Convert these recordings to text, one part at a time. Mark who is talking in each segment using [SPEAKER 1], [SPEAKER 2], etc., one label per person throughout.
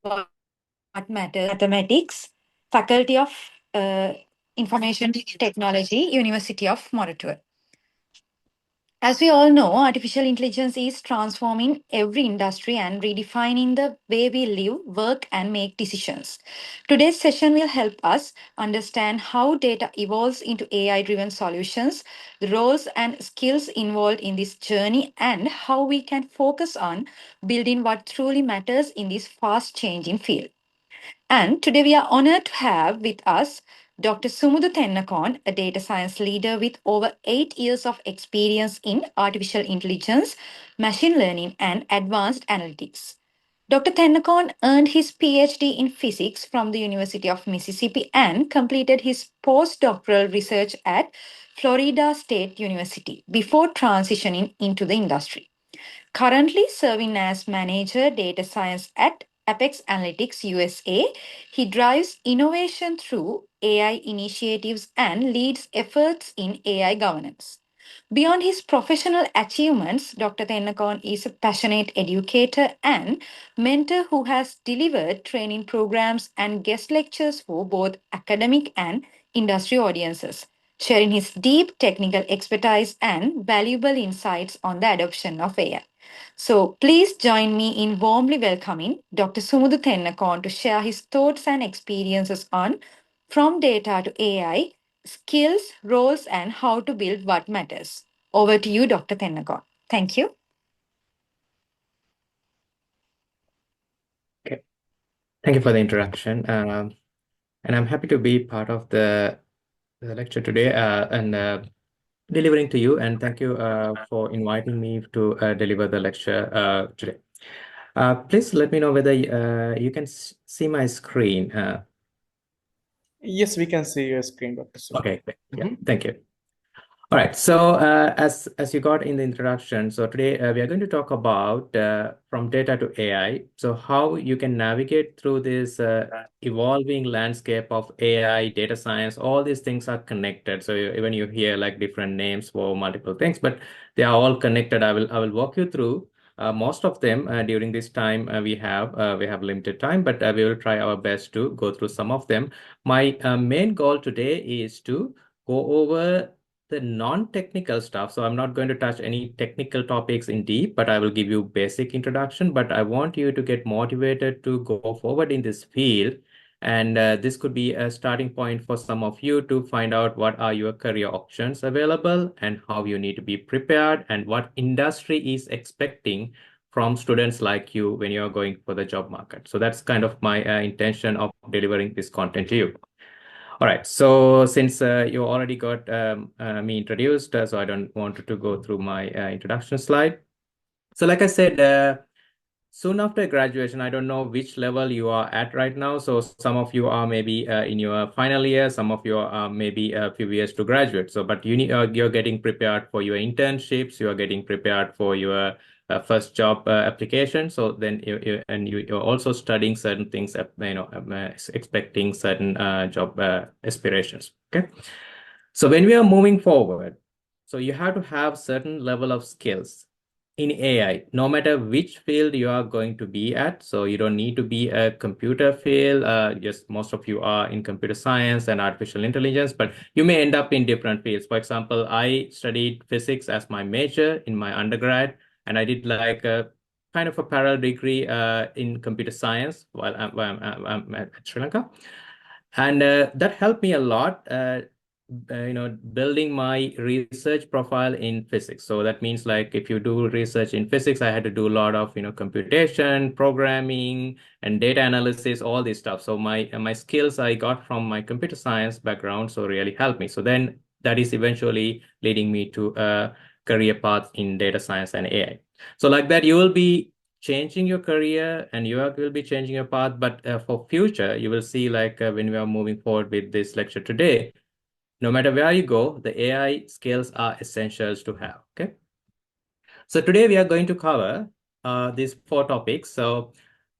[SPEAKER 1] What Matters, Mathematics, Faculty of Information Technology, University of Moratua. As we all know, artificial intelligence is transforming every industry and redefining the way we live, work, and make decisions. Today's session will help us understand how data evolves into AI driven solutions, the roles and skills involved in this journey, and how we can focus on building what truly matters in this fast changing field. And today we are honored to have with us Dr. Sumudu Tennakoon, a data science leader with over 8 years of experience in artificial intelligence, machine learning, and advanced analytics. Dr. Tennakoon earned his PhD in physics from the University of Mississippi and completed his postdoctoral research at Florida State University before transitioning into the industry. Currently serving as manager data science at Apex Analytics USA, he drives innovation through AI initiatives and leads efforts in AI governance. Beyond his professional achievements, Dr. Tennakoon is a passionate educator and mentor who has delivered training programs and guest lectures for both academic and industry audiences, sharing his deep technical expertise and valuable insights on the adoption of AI. So please join me in warmly welcoming Dr. Sumudu Tennakoon to share his thoughts and experiences on from data to AI, skills, roles, and how to build what matters. Over to you, Dr. Tennakoon. Thank you.
[SPEAKER 2] Okay. Thank you for the introduction. And I'm happy to be part of the lecture today and delivering to you. And thank you for inviting me to deliver the lecture today. Please let me know whether you can see my screen.
[SPEAKER 3] Yes, we can see your screen, Dr. Sumudu.
[SPEAKER 2] Okay, yeah, thank you. All right, so as you got in the introduction, so today we are going to talk about from data to AI. So how you can navigate through this evolving landscape of AI, data science, all these things are connected. So even you hear like different names for multiple things, but they are all connected. I will walk you through most of them during this time we have limited time, but we will try our best to go through some of them. My main goal today is to go over the non-technical stuff. So I'm not going to touch any technical topics in deep, but I will give you basic introduction. But I want you to get motivated to go forward in this field. And this could be a starting point for some of you to find out what are your career options available and how you need to be prepared and what industry is expecting from students like you when you're going for the job market. So that's kind of my intention of delivering this content to you. All right. So since you already got me introduced, so I don't want to go through my introduction slide. So like I said, soon after graduation, I don't know which level you are at right now. So some of you are maybe in your final year, some of you are maybe a few years to graduate. So, but you're getting prepared for your internships. You are getting prepared for your first job application. So then you're also studying certain things, expecting certain job aspirations. Okay. So when we are moving forward, so you have to have certain level of skills in AI, no matter which field you are going to be at. So you don't need to be a computer field. Just most of you are in computer science and artificial intelligence, but you may end up in different fields. For example, I studied physics as my major in my undergrad, and I did like a kind of a parallel degree in computer science while I'm at Sri Lanka. And that helped me a lot. Building my research profile in physics. So that means like if you do research in physics, I had to do a lot of computation, programming, and data analysis, all this stuff. So my skills I got from my computer science background, so really helped me. So then that is eventually leading me to a career path in data science and AI. So like that, you will be changing your career and you will be changing your path. But for future, you will see like when we are moving forward with this lecture today, no matter where you go, the AI skills are essentials to have. Okay. So today we are going to cover these 4 topics. So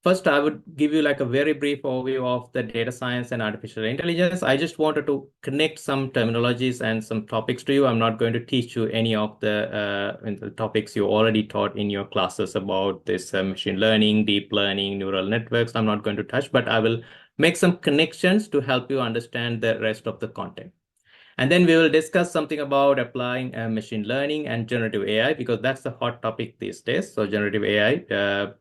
[SPEAKER 2] first, I would give you like a very brief overview of the data science and artificial intelligence. I just wanted to connect some terminologies and some topics to you. I'm not going to teach you any of the topics you already taught in your classes about this machine learning, deep learning, neural networks. I'm not going to touch, but I will make some connections to help you understand the rest of the content. And then we will discuss something about applying machine learning and generative AI because that's the hot topic these days. So generative AI,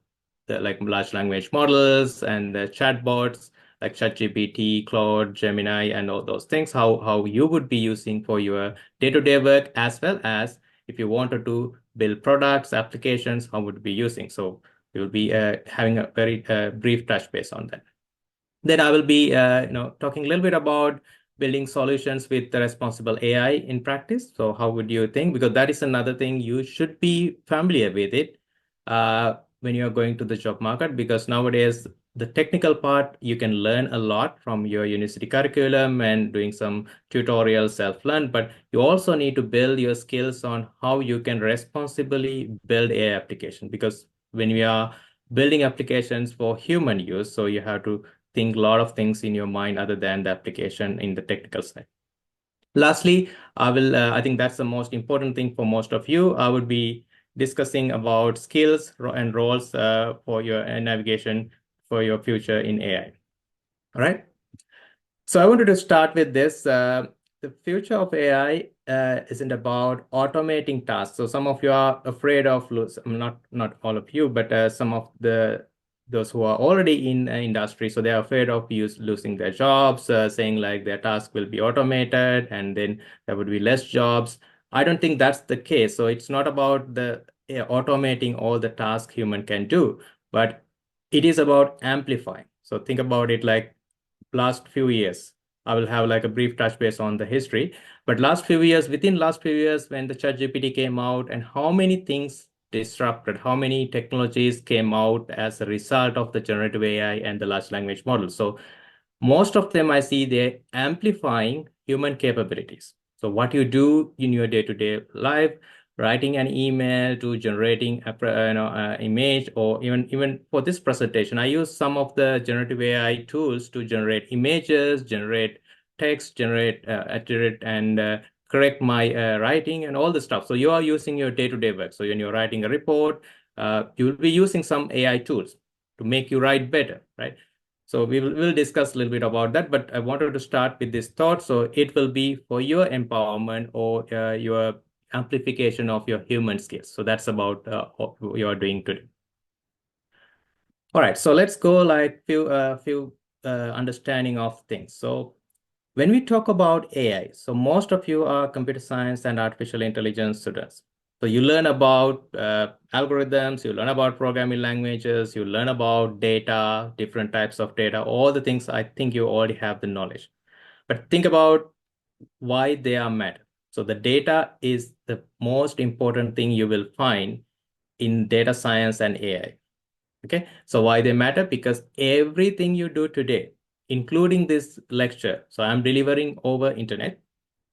[SPEAKER 2] like large language models and the chatbots like ChatGPT, Claude, Gemini, and all those things, how you would be using for your day-to-day work, as well as if you wanted to build products, applications, how would you be using. So we will be having a very brief touch base on that. Then I will be talking a little bit about building solutions with the responsible AI in practice. So how would you think? Because that is another thing you should be familiar with it when you are going to the job market, because nowadays the technical part you can learn a lot from your university curriculum and doing some tutorials, self-learn, but you also need to build your skills on how you can responsibly build AI application, because when we are building applications for human use, so you have to think a lot of things in your mind other than the application in the technical side. Lastly, I think that's the most important thing for most of you. I would be discussing about skills and roles for your navigation for your future in AI. All right. So I wanted to start with this. The future of AI isn't about automating tasks. So some of you are afraid of not all of you, but some of those who are already in industry. So they are afraid of losing their jobs, saying like their task will be automated and then there would be less jobs. I don't think that's the case. So it's not about the automating all the tasks human can do, but it is about amplifying. So think about it like last few years. I will have like a brief touch base on the history, but within last few years, when the ChatGPT came out and how many things disrupted, how many technologies came out as a result of the generative AI and the large language model. So most of them I see they're amplifying human capabilities. So what you do in your day-to-day life, writing an email to generating a image, or even for this presentation, I use some of the generative AI tools to generate images, generate text, generate and correct my writing and all the stuff. So you are using your day-to-day work. So when you're writing a report, you will be using some AI tools to make you write better, right? So we'll discuss a little bit about that, but I wanted to start with this thought. So it will be for your empowerment or your amplification of your human skills. So that's about what you are doing today. All right, so let's go like few understanding of things. So when we talk about AI, so most of you are computer science and artificial intelligence students. So you learn about algorithms, you learn about programming languages, you learn about data, different types of data, all the things I think you already have the knowledge. But think about why they are matter. So the data is the most important thing you will find in data science and AI. Okay, so why they matter? Because everything you do today, including this lecture, so I'm delivering over internet.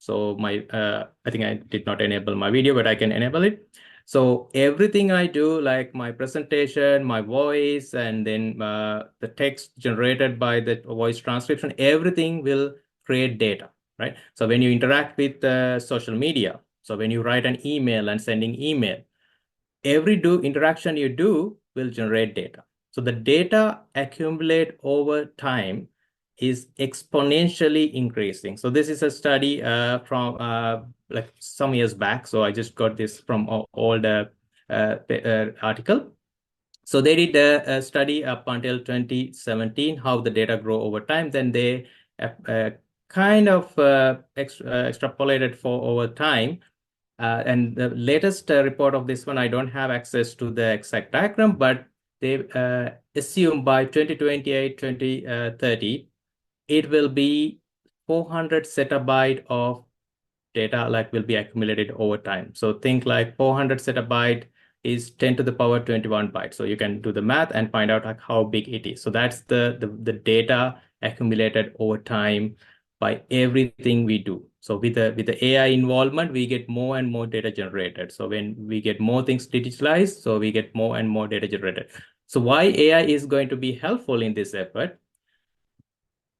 [SPEAKER 2] So I think I did not enable my video, but I can enable it. So everything I do, like my presentation, my voice, and then the text generated by the voice transcription, everything will create data, right? So when you interact with social media, so when you write an email and sending email, every interaction you do will generate data. So the data accumulate over time is exponentially increasing. So this is a study from like some years back. So I just got this from old article. So they did a study up until 2017, how the data grow over time. Then they kind of extrapolated for over time. And the latest report of this one, I don't have access to the exact diagram, but they assume by 2028, 2030, it will be 400 zettabyte of data like will be accumulated over time. So think like 400 zettabyte is 10 to the power 21 bytes. So you can do the math and find out like how big it is. So that's the data accumulated over time by everything we do. So with the AI involvement, we get more and more data generated. So when we get more things digitalized, so we get more and more data generated. So why AI is going to be helpful in this effort?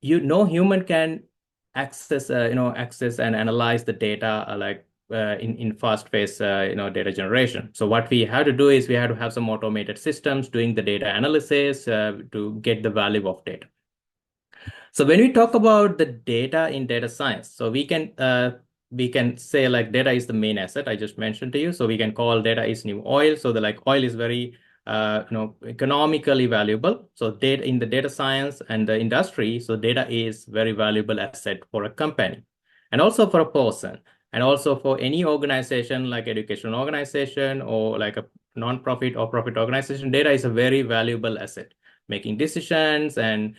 [SPEAKER 2] Human can access and analyze the data in fast phase data generation. So what we have to do is we have to have some automated systems doing the data analysis to get the value of data. So when we talk about the data in data science, so we can say like data is the main asset I just mentioned to you. So we can call data is new oil. So the like oil is very economically valuable. So data in the data science and the industry, so data is very valuable asset for a company and also for a person and also for any organization like educational organization or like a non-profit or profit organization. Data is a very valuable asset, making decisions and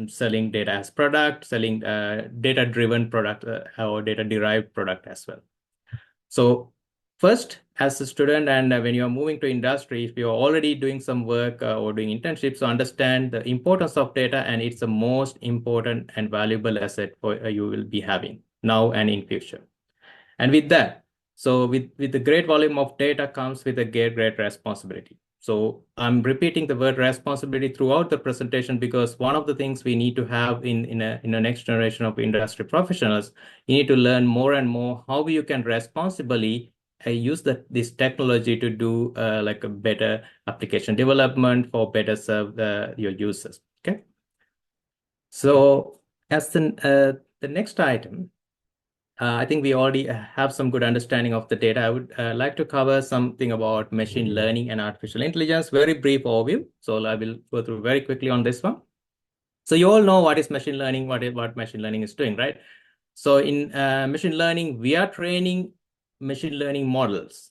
[SPEAKER 2] selling data as product, selling data-driven product or data-derived product as well. So first, as a student and when you are moving to industry, if you are already doing some work or doing internships, so understand the importance of data, and it's the most important and valuable asset for you will be having now and in future. And with that, so with the great volume of data comes with a great responsibility. So I'm repeating the word responsibility throughout the presentation because one of the things we need to have in a next generation of industry professionals, you need to learn more and more how you can responsibly use this technology to do like a better application development for better serve your users. Okay. So as the next item, I think we already have some good understanding of the data. I would like to cover something about machine learning and artificial intelligence, very brief overview. So I will go through very quickly on this one. So you all know what is machine learning, what machine learning is doing, right? So in machine learning, we are training machine learning models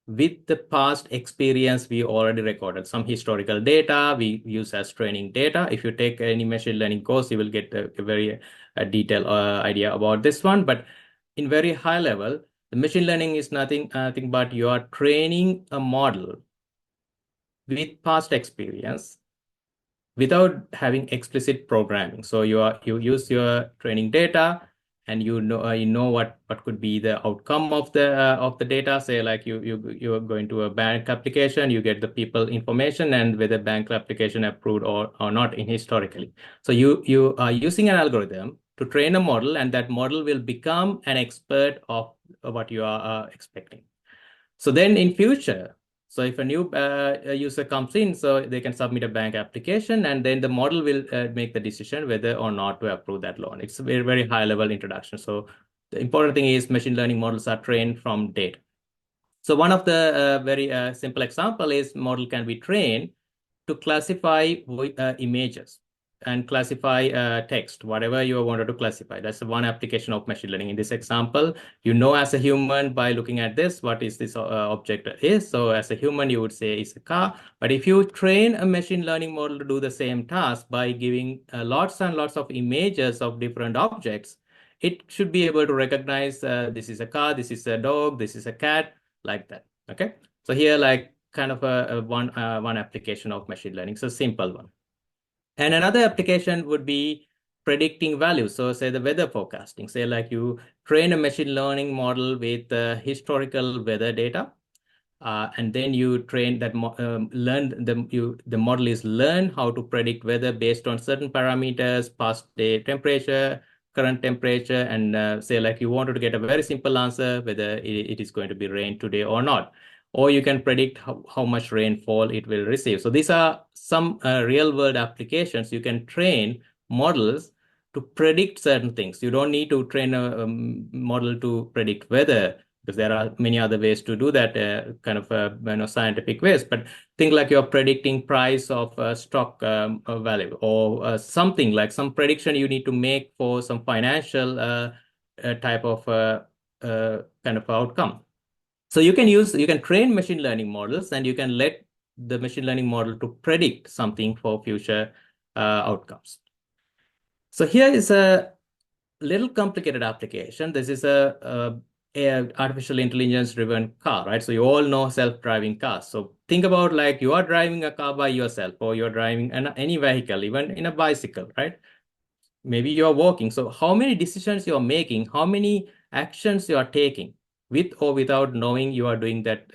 [SPEAKER 2] with the past experience we already recorded. Some historical data we use as training data. If you take any machine learning course, you will get a very detailed idea about this one. But in very high level, the machine learning is nothing but you are training a model with past experience without having explicit programming. So you use your training data, and you know what could be the outcome of the data. Say like you are going to a bank application, you get the people information and whether bank application approved or not in historically. So you are using an algorithm to train a model, and that model will become an expert of what you are expecting. So then in future, so if a new user comes in, so they can submit a bank application, and then the model will make the decision whether or not to approve that loan. It's a very high level introduction. So the important thing is machine learning models are trained from data. So one of the very simple example is model can be trained to classify images and classify text, whatever you wanted to classify. That's one application of machine learning. In this example, as a human by looking at this, what is this object is. So as a human, you would say it's a car. But if you train a machine learning model to do the same task by giving lots and lots of images of different objects, it should be able to recognize this is a car, this is a dog, this is a cat, like that. Okay. So here, like kind of one application of machine learning. So simple one. And another application would be predicting values. So say the weather forecasting. Say like you train a machine learning model with historical weather data. And then you train that the model is learn how to predict weather based on certain parameters, past day temperature, current temperature, and say like you wanted to get a very simple answer whether it is going to be rain today or not, or you can predict how much rainfall it will receive. So these are some real world applications. You can train models to predict certain things. You don't need to train a model to predict weather, because there are many other ways to do that, kind of scientific ways. But think like you're predicting price of stock value, or something like some prediction you need to make for some financial type of kind of outcome. So you can train machine learning models, and you can let the machine learning model to predict something for future outcomes. So here is a little complicated application. This is a artificial intelligence driven car, right? So you all know self-driving cars. So think about like you are driving a car by yourself, or you're driving any vehicle, even in a bicycle, right? Maybe you're walking. So how many decisions you're making, how many actions you are taking with or without knowing you are doing that,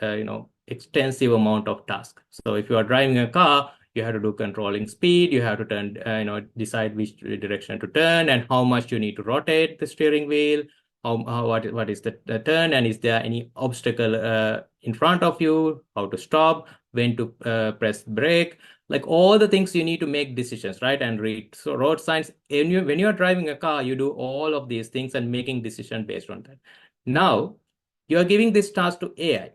[SPEAKER 2] extensive amount of tasks. So if you are driving a car, you have to do controlling speed, you have to turn, decide which direction to turn and how much you need to rotate the steering wheel, what is the turn, and is there any obstacle in front of you, how to stop, when to press brake, like all the things you need to make decisions, right? And read so road signs. When you are driving a car, you do all of these things and making decisions based on that. Now you are giving this task to AI.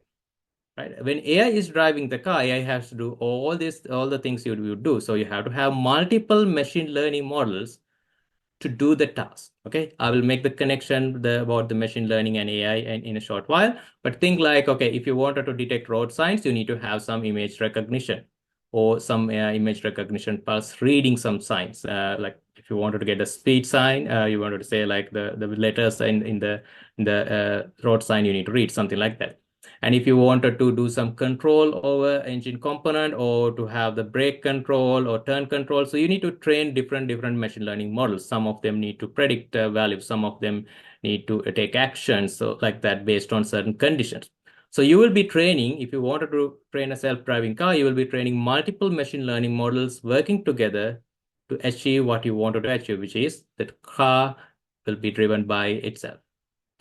[SPEAKER 2] Right. When AI is driving the car, AI has to do all the things you do. So you have to have multiple machine learning models to do the task. Okay, I will make the connection about the machine learning and AI in a short while. But think like, okay, if you wanted to detect road signs, you need to have some image recognition or some image recognition plus reading some signs. Like if you wanted to get a speed sign, you wanted to say like the letters in the road sign, you need to read something like that. And if you wanted to do some control over engine component or to have the brake control or turn control, so you need to train different machine learning models. Some of them need to predict values, some of them need to take actions, so like that based on certain conditions. So you will be training, if you wanted to train a self-driving car, you will be training multiple machine learning models working together to achieve what you wanted to achieve, which is that car will be driven by itself.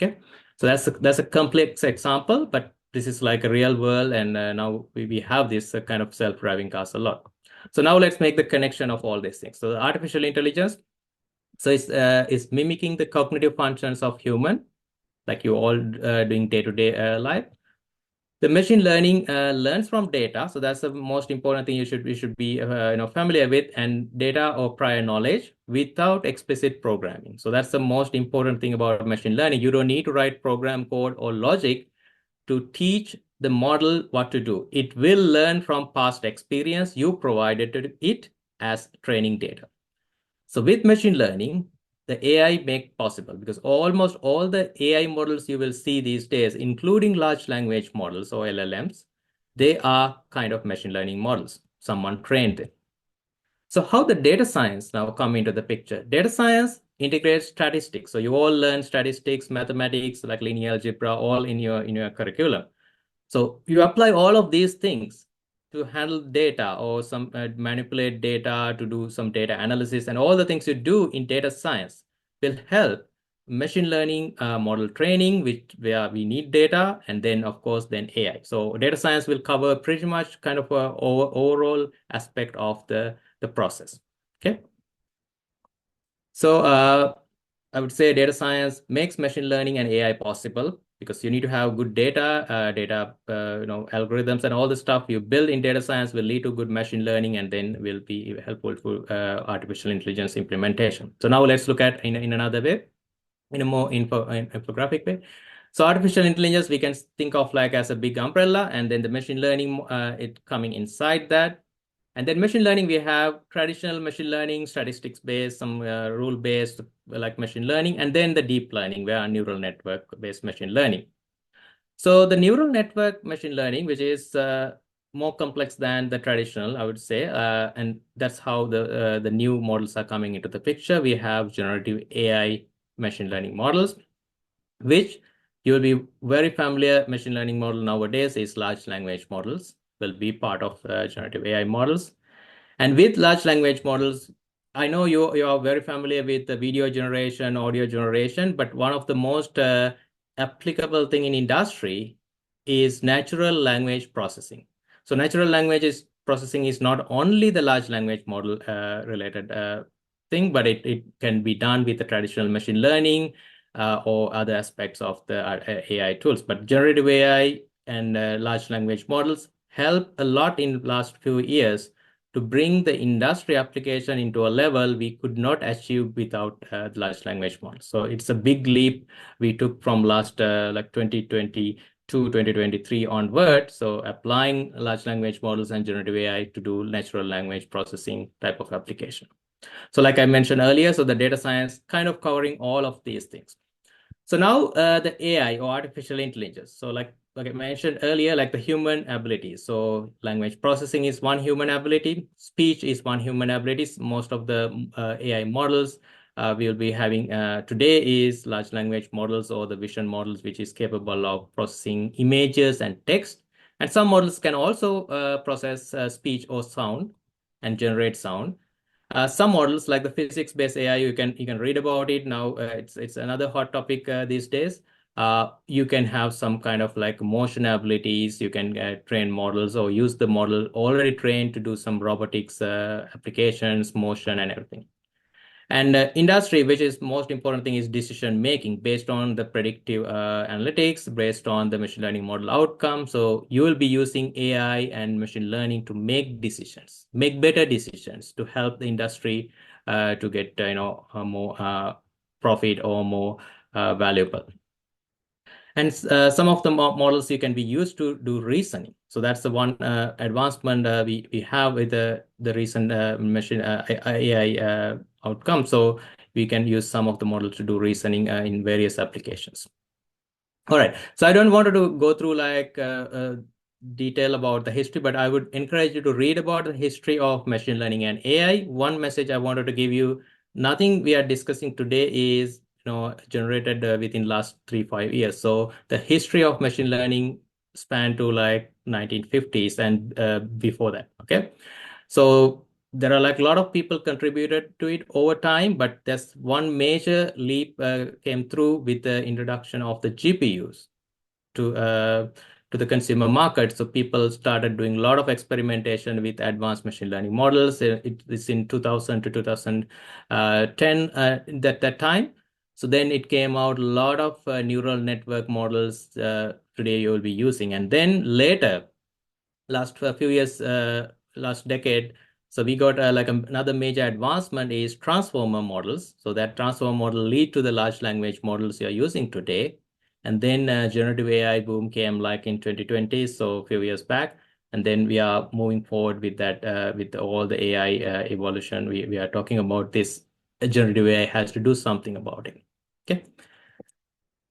[SPEAKER 2] Okay, so that's a complex example, but this is like a real world, and now we have this kind of self-driving cars a lot. So now let's make the connection of all these things. So the artificial intelligence, so it's mimicking the cognitive functions of human, like you all doing day-to-day life. The machine learning learns from data, so that's the most important thing you should be familiar with, and data or prior knowledge without explicit programming. So that's the most important thing about machine learning. You don't need to write program code or logic to teach the model what to do. It will learn from past experience you provided to it as training data. So with machine learning, the AI make possible, because almost all the AI models you will see these days, including large language models or LLMs, they are kind of machine learning models. Someone trained them. So how the data science now come into the picture? Data science integrates statistics. So you all learn statistics, mathematics, like linear algebra, all in your curriculum. So you apply all of these things to handle data or some manipulate data, to do some data analysis, and all the things you do in data science will help machine learning model training, where we need data, and then of course then AI. So data science will cover pretty much kind of a overall aspect of the process. Okay. So I would say data science makes machine learning and AI possible, because you need to have good data, algorithms, and all the stuff you build in data science will lead to good machine learning, and then will be helpful for artificial intelligence implementation. So now let's look at in another way, in a more infographic way. So artificial intelligence, we can think of like as a big umbrella, and then the machine learning, it coming inside that. And then machine learning, we have traditional machine learning, statistics-based, some rule-based like machine learning, and then the deep learning, where are neural network-based machine learning. So the neural network machine learning, which is more complex than the traditional, I would say, and that's how the new models are coming into the picture. We have generative AI machine learning models, which you will be very familiar. Machine learning model nowadays is large language models, will be part of generative AI models. And with large language models, I know you are very familiar with the video generation, audio generation, but one of the most applicable thing in industry is natural language processing. So natural language processing is not only the large language model related thing, but it can be done with the traditional machine learning or other aspects of the AI tools. But generative AI and large language models help a lot in last few years to bring the industry application into a level we could not achieve without the large language models. So it's a big leap we took from last like 2022, 2023 onward. So applying large language models and generative AI to do natural language processing type of application. So like I mentioned earlier, so the data science kind of covering all of these things. So now the AI or artificial intelligence. So like I mentioned earlier, like the human abilities. So language processing is one human ability. Speech is one human ability. Most of the AI models we'll be having today is large language models or the vision models, which is capable of processing images and text And some models can also process speech or sound and generate sound. Some models, like the physics-based AI, you can read about it now. It's another hot topic these days. You can have some kind of like motion abilities. You can train models or use the model already trained to do some robotics applications, motion, and everything. And industry, which is most important thing, is decision making based on the predictive analytics, based on the machine learning model outcome. So you will be using AI and machine learning to make decisions, make better decisions to help the industry to get more profit or more valuable. And some of the models you can be used to do reasoning. So that's the one advancement we have with the recent machine AI outcome. So we can use some of the models to do reasoning in various applications. All right. So I don't want to go through like detail about the history, but I would encourage you to read about the history of machine learning and AI. One message I wanted to give you: nothing we are discussing today is generated within last 3-5 years. So the history of machine learning span to like 1950s and before that. Okay. So there are like a lot of people contributed to it over time, but there's one major leap came through with the introduction of the GPUs to the consumer market. So people started doing a lot of experimentation with advanced machine learning models. It's in 2000 to 2010 that time. So then it came out a lot of neural network models today you will be using. And then later, last few years, last decade, so we got like another major advancement is transformer models. So that transformer model lead to the large language models you're using today. And then generative AI boom came like in 2020, so a few years back. And then we are moving forward with that, with all the AI evolution. We are talking about this. Generative AI has to do something about it. Okay.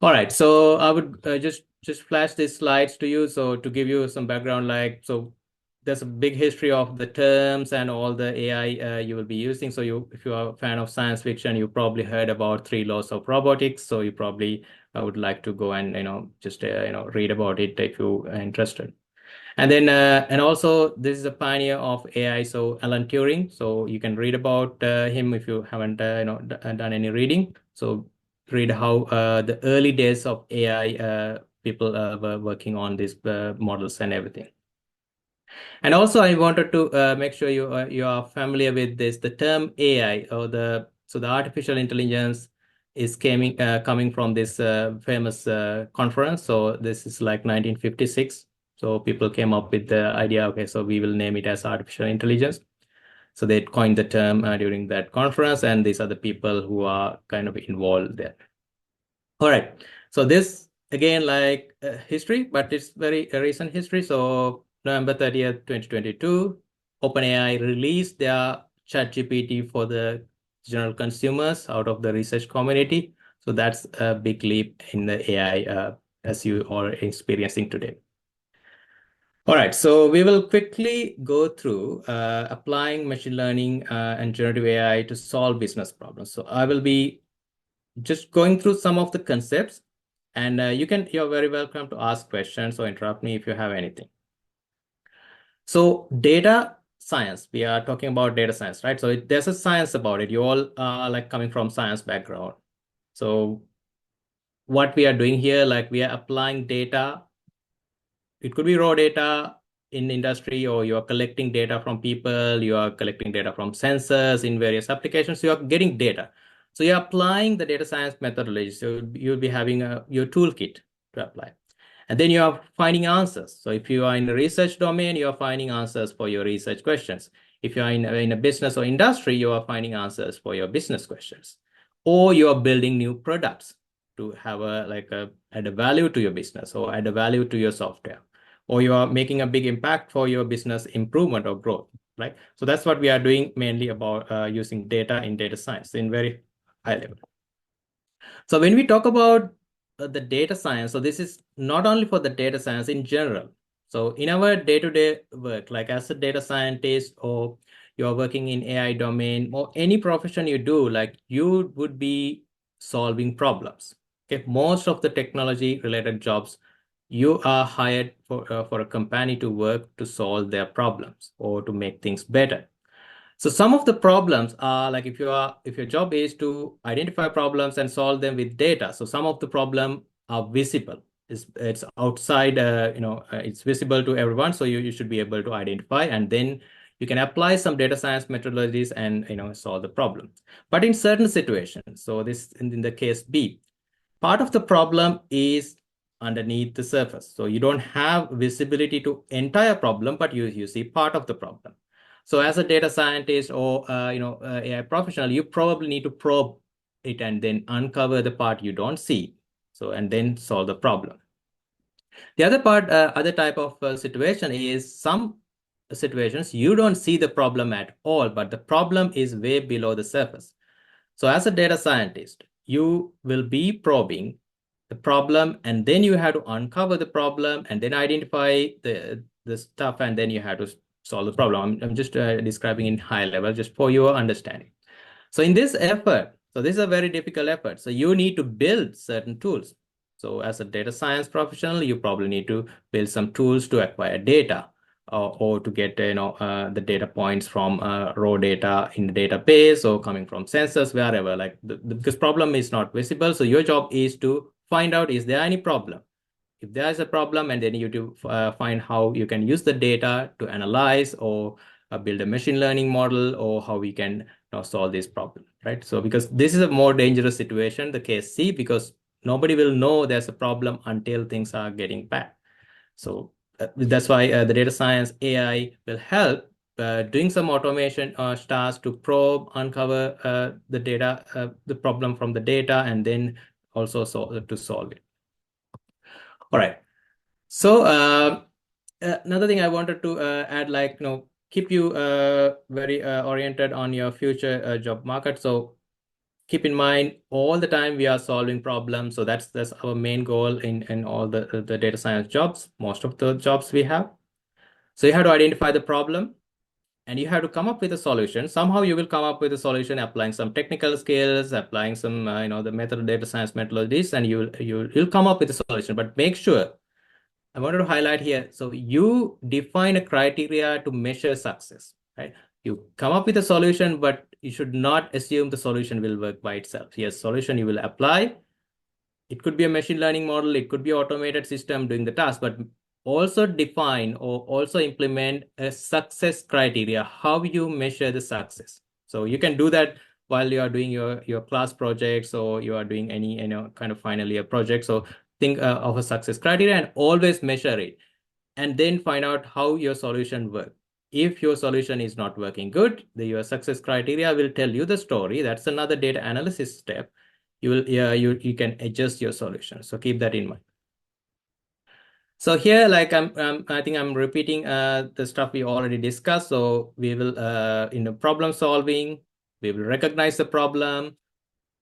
[SPEAKER 2] All right, so I would just flash these slides to you. So to give you some background, like, so there's a big history of the terms and all the AI you will be using. So if you are a fan of science fiction, you probably heard about 3 laws of robotics. So you probably would like to go and just read about it if you are interested. And then and also this is a pioneer of AI, so Alan Turing. So you can read about him if you haven't done any reading. So read how the early days of AI people were working on these models and everything. And also I wanted to make sure you are familiar with this, the term AI, or the artificial intelligence is coming from this famous conference. So this is like 1956. So people came up with the idea, okay, so we will name it as artificial intelligence. So they coined the term during that conference, and these are the people who are kind of involved there. All right. So this again, like history, but it's very recent history. So November 30th, 2022, OpenAI released their ChatGPT for the general consumers out of the research community. So that's a big leap in the AI as you are experiencing today. All right, so we will quickly go through applying machine learning and generative AI to solve business problems. So I will be just going through some of the concepts, and you're very welcome to ask questions or interrupt me if you have anything. So data science, we are talking about data science, right? So there's a science about it. You all are like coming from science background. So what we are doing here, like we are applying data. It could be raw data in industry, or you are collecting data from people, you are collecting data from sensors in various applications. You are getting data. So you're applying the data science methodology. So you'll be having your toolkit to apply. And then you are finding answers. So if you are in the research domain, you are finding answers for your research questions. If you are in a business or industry, you are finding answers for your business questions. Or you are building new products to have add a value to your business or add a value to your software. Or you are making a big impact for your business improvement or growth, right? So that's what we are doing mainly about using data in data science in very high level. So when we talk about the data science, so this is not only for the data science in general. So in our day-to-day work, like as a data scientist, or you're working in AI domain, or any profession you do, like you would be solving problems. Okay, most of the technology related jobs You are hired for a company to work to solve their problems or to make things better. So some of the problems are like if your job is to identify problems and solve them with data. So some of the problem are visible. It's outside, it's visible to everyone. So you should be able to identify, and then you can apply some data science methodologies and solve the problem. But in certain situations, so this in the case B, part of the problem is underneath the surface. So you don't have visibility to entire problem, but you see part of the problem. So as a data scientist or AI professional, you probably need to probe it and then uncover the part you don't see. So and then solve the problem. The other type of situation is some situations you don't see the problem at all, but the problem is way below the surface. So as a data scientist, you will be probing the problem, and then you have to uncover the problem and then identify the stuff, and then you have to solve the problem. I'm just describing in high level just for your understanding. So in this effort, so this is a very difficult effort. So you need to build certain tools. So as a data science professional, you probably need to build some tools to acquire data or to get the data points from raw data in the database or coming from sensors, wherever. Like because problem is not visible, so your job is to find out, is there any problem? If there is a problem, and then you to find how you can use the data to analyze or build a machine learning model, or how we can solve this problem, right? So because this is a more dangerous situation, the case C, because nobody will know there's a problem until things are getting bad. So that's why the data science AI will help doing some automation tasks to probe, uncover the data, the problem from the data, and then also to solve it. All right. So another thing I wanted to add, like, keep you very oriented on your future job market. So keep in mind all the time we are solving problems. So that's our main goal in all the data science jobs, most of the jobs we have. So you have to identify the problem and you have to come up with a solution. Somehow you will come up with a solution applying some technical skills, applying some the method data science methodologies, and you'll come up with a solution. But make sure, I wanted to highlight here. So you define a criteria to measure success, right? You come up with a solution, but you should not assume the solution will work by itself. Yes, solution you will apply. It could be a machine learning model. It could be automated system doing the task, but also define or also implement a success criteria, how you measure the success. So you can do that while you are doing your class projects or you are doing any kind of final year project. So think of a success criteria and always measure it, and then find out how your solution works. If your solution is not working good, your success criteria will tell you the story. That's another data analysis step. You can adjust your solution. So keep that in mind. So here, like I think I'm repeating the stuff we already discussed. So we will in the problem solving, we will recognize the problem,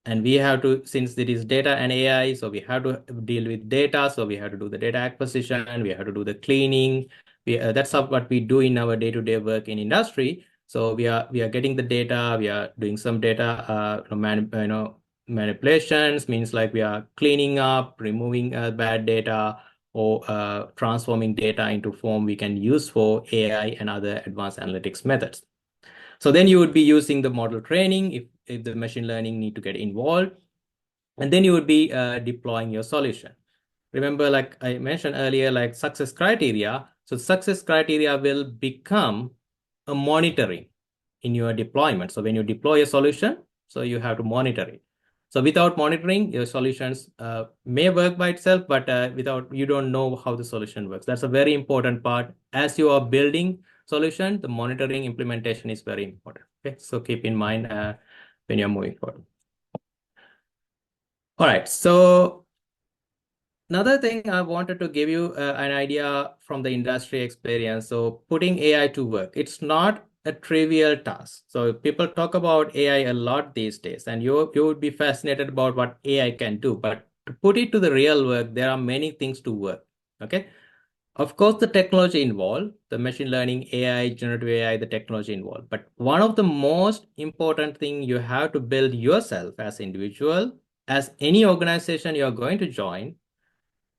[SPEAKER 2] and we have to, since it is data and AI, so we have to deal with data. So we have to do the data acquisition, we have to do the cleaning. That's what we do in our day-to-day work in industry. So we are getting the data, we are doing some data manipulations, means like we are cleaning up, removing bad data, or transforming data into form we can use for AI and other advanced analytics methods. So then you would be using the model training if the machine learning need to get involved, and then you would be deploying your solution. Remember, like I mentioned earlier, like success criteria. So success criteria will become a monitoring in your deployment. So when you deploy a solution, so you have to monitor it. So without monitoring, your solutions may work by itself, but you don't know how the solution works. That's a very important part. As you are building solution, the monitoring implementation is very important. Okay, so keep in mind when you're moving forward. All right, so another thing I wanted to give you an idea from the industry experience. So putting AI to work, it's not a trivial task. So people talk about AI a lot these days, and you would be fascinated about what AI can do. But to put it to the real work, there are many things to work. Okay. Of course, the technology involved, the machine learning, AI, generative AI, the technology involved. But one of the most important thing you have to build yourself as individual, as any organization you're going to join,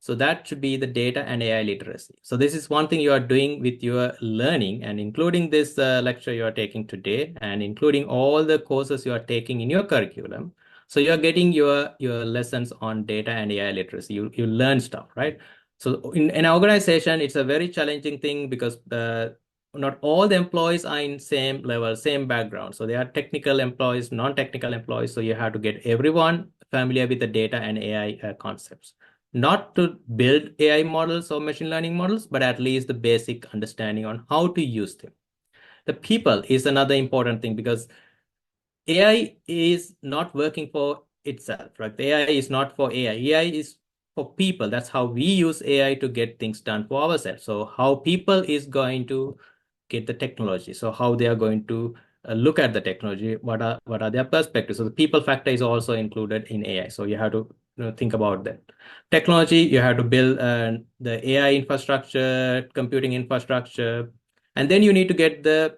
[SPEAKER 2] So that should be the data and AI literacy. So this is one thing you are doing with your learning, and including this lecture you are taking today, and including all the courses you are taking in your curriculum. So you are getting your lessons on data and AI literacy. You learn stuff, right? So in an organization, it's a very challenging thing because not all the employees are in same level, same background. So they are technical employees, non-technical employees. So you have to get everyone familiar with the data and AI concepts, not to build AI models or machine learning models, but at least the basic understanding on how to use them. The people is another important thing because AI is not working for itself, right? The AI is not for AI. AI is for people. That's how we use AI to get things done for ourselves. So how people is going to get the technology. So how they are going to look at the technology. What are their perspectives? So the people factor is also included in AI. So you have to think about that. Technology, you have to build the AI infrastructure, computing infrastructure, and then you need to get the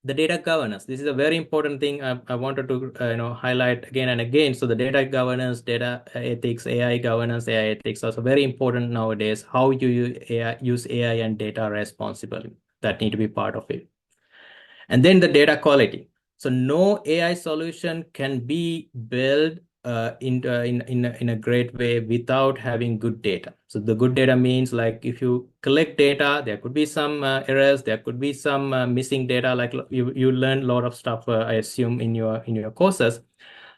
[SPEAKER 2] data governance. This is a very important thing I wanted to highlight again and again. So the data governance, data ethics, AI governance, AI ethics are also very important nowadays. How you use AI and data responsibly, that need to be part of it. And then the data quality. So no AI solution can be built in a great way without having good data. So the good data means, like, if you collect data, there could be some errors, there could be some missing data. Like you learn a lot of stuff, I assume, in your courses.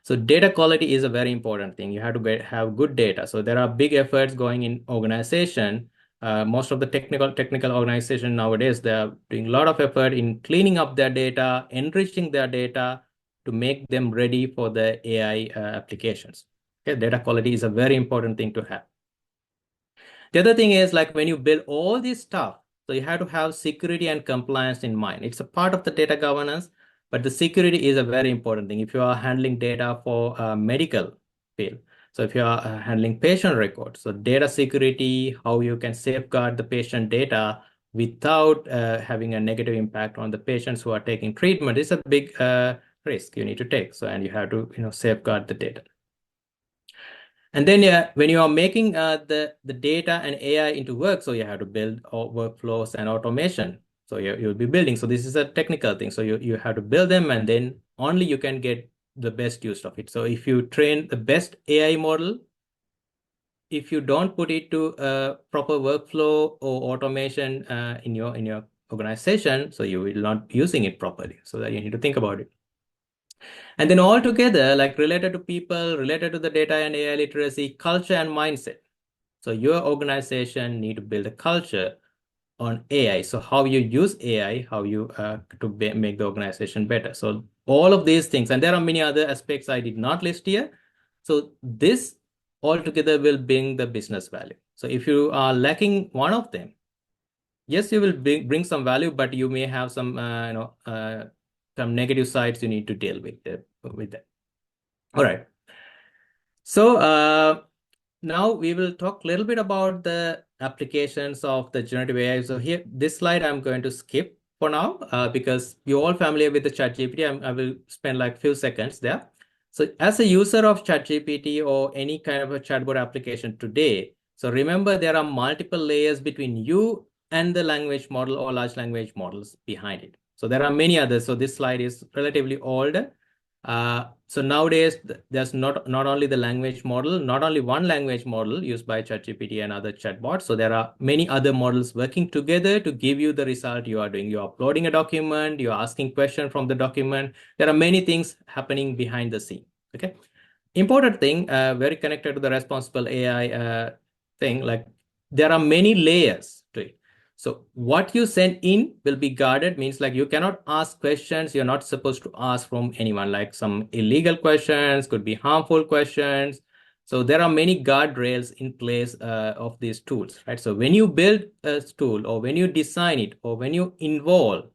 [SPEAKER 2] So data quality is a very important thing. You have to have good data. So there are big efforts going in organization. Most of the technical organization nowadays, they are doing a lot of effort in cleaning up their data, enriching their data to make them ready for the AI applications. Okay, data quality is a very important thing to have. The other thing is, like, when you build all this stuff, so you have to have security and compliance in mind. It's a part of the data governance, but the security is a very important thing. If you are handling data for medical field, so if you are handling patient records, so data security, how you can safeguard the patient data without having a negative impact on the patients who are taking treatment, is a big risk you need to take. So, and you have to safeguard the data. And then when you are making the data and AI into work, so you have to build workflows and automation. So you'll be building. So this is a technical thing. So you have to build them, and then only you can get the best use of it. So if you train the best AI model, if you don't put it to a proper workflow or automation in your organization, so you will not using it properly. So that you need to think about it. And then all together, like, related to people, related to the data and AI literacy, culture and mindset. So your organization need to build a culture on AI. So how you use AI, how you make the organization better. So all of these things, and there are many other aspects I did not list here. So this altogether will bring the business value. So if you are lacking one of them, yes, you will bring some value, but you may have some some negative sides you need to deal with that. All right. So now we will talk a little bit about the applications of the generative AI. So here, this slide I'm going to skip for now because you're all familiar with the ChatGPT. I will spend like few seconds there. So as a user of ChatGPT or any kind of a chatbot application today, so remember there are multiple layers between you and the language model or large language models behind it. So there are many others. So this slide is relatively old. So nowadays, there's not only the language model, not only one language model used by ChatGPT and other chatbots. So there are many other models working together to give you the result you are doing. You're uploading a document, you're asking questions from the document. There are many things happening behind the scene. Okay. Important thing, very connected to the responsible AI thing, like, there are many layers to it. So what you send in will be guarded, means like you cannot ask questions you're not supposed to ask from anyone, like some illegal questions, could be harmful questions. So there are many guardrails in place of these tools, right? So when you build a tool, or when you design it, or when you involve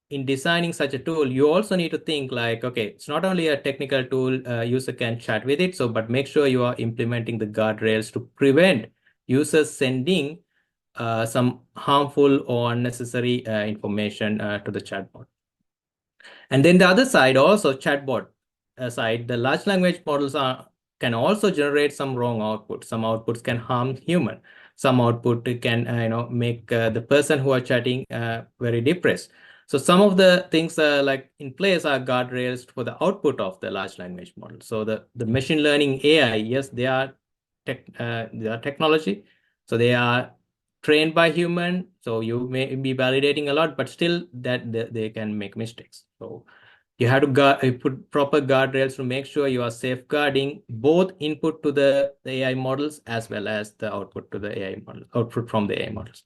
[SPEAKER 2] in designing such a tool, you also need to think like, okay, it's not only a technical tool, user can chat with it, so but make sure you are implementing the guardrails to prevent users sending some harmful or unnecessary information to the chatbot. And then the other side, also chatbot side, the large language models are can also generate some wrong output. Some outputs can harm human. Some output can make the person who are chatting very depressed. So some of the things like in place are guardrails for the output of the large language model. So the machine learning AI, yes, they are technology. So they are trained by human. So you may be validating a lot, but still that they can make mistakes. So you have to put proper guardrails to make sure you are safeguarding both input to the AI models as well as the output to the AI model, output from the AI models.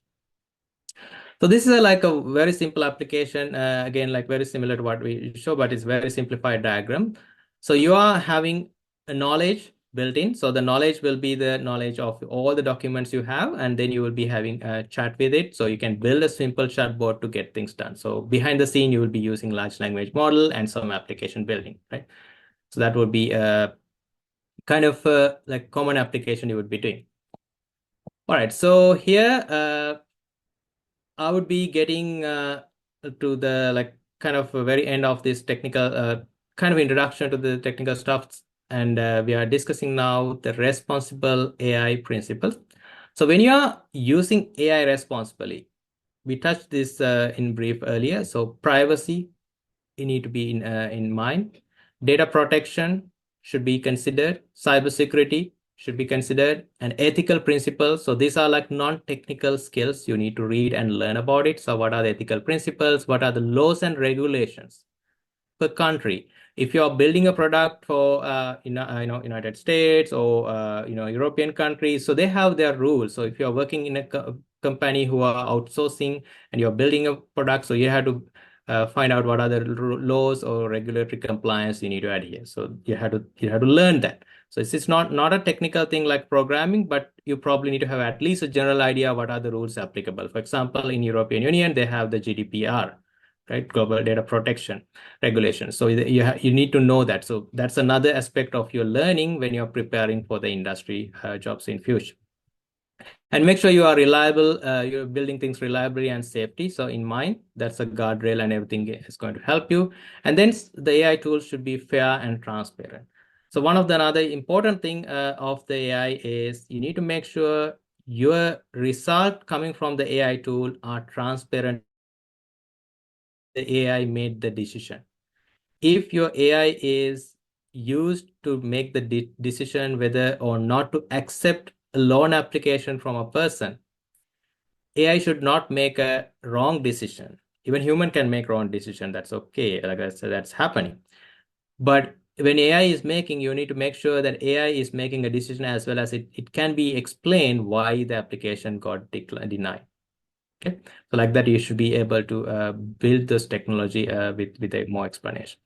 [SPEAKER 2] So this is like a very simple application. Again, like very similar to what we show, but it's very simplified diagram. So you are having a knowledge built in. So the knowledge will be the knowledge of all the documents you have, and then you will be having a chat with it. So you can build a simple chatbot to get things done. So behind the scene, you will be using large language model and some application building, right? So that would be a kind of like common application you would be doing. All right. So here, I would be getting to the like kind of very end of this technical kind of introduction to the technical stuff, and we are discussing now the responsible AI principles. So when you are using AI responsibly, we touched this in brief earlier. So privacy, you need to be in mind. Data protection should be considered. Cybersecurity should be considered, and ethical principles. So these are like non-technical skills. You need to read and learn about it. So what are the ethical principles? What are the laws and regulations per country? If you are building a product for United States or European countries, so they have their rules. So if you are working in a company who are outsourcing and you're building a product, so you have to find out what are the laws or regulatory compliance you need to adhere. So you have to learn that. So it's not a technical thing like programming, but you probably need to have at least a general idea what are the rules applicable. For example, in European Union, they have the GDPR, right? Global Data Protection Regulation. So you need to know that. So that's another aspect of your learning when you're preparing for the industry jobs in future. And make sure you are reliable, you're building things reliably and safety. So in mind, that's a guardrail and everything is going to help you. And then the AI tools should be fair and transparent. So one of the other important thing of the AI is you need to make sure your result coming from the AI tool are transparent. The AI made the decision. If your AI is used to make the decision whether or not to accept a loan application from a person, AI should not make a wrong decision. Even human can make wrong decision. That's okay. Like I said, that's happening. But when AI is making, you need to make sure that AI is making a decision as well as it can be explained why the application got denied. Okay. So like that, you should be able to build this technology with a more explanation.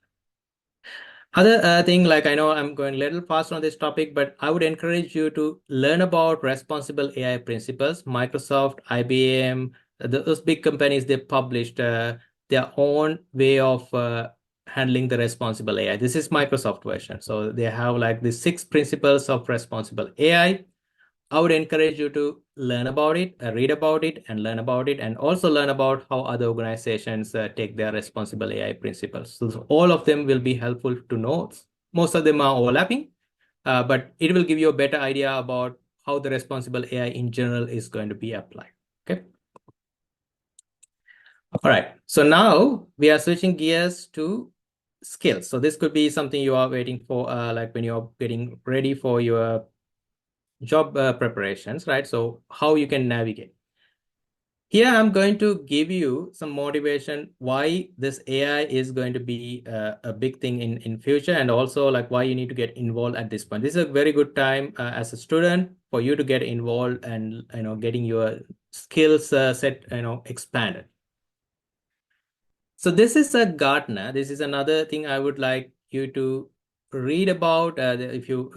[SPEAKER 2] Other thing, like I know I'm going a little fast on this topic, but I would encourage you to learn about responsible AI principles. Microsoft, IBM, those big companies, they published their own way of handling the responsible AI. This is Microsoft version. So they have like the 6 principles of responsible AI. I would encourage you to learn about it, read about it, and learn about it, and also learn about how other organizations take their responsible AI principles. So all of them will be helpful to know. Most of them are overlapping, but it will give you a better idea about how the responsible AI in general is going to be applied. Okay. All right. So now we are switching gears to skills. So this could be something you are waiting for, like when you're getting ready for your job preparations, right? So how you can navigate. Here, I'm going to give you some motivation why this AI is going to be a big thing in future, and also like why you need to get involved at this point. This is a very good time as a student for you to get involved and getting your skills set expanded. So this is a Gartner. This is another thing I would like you to read about. If you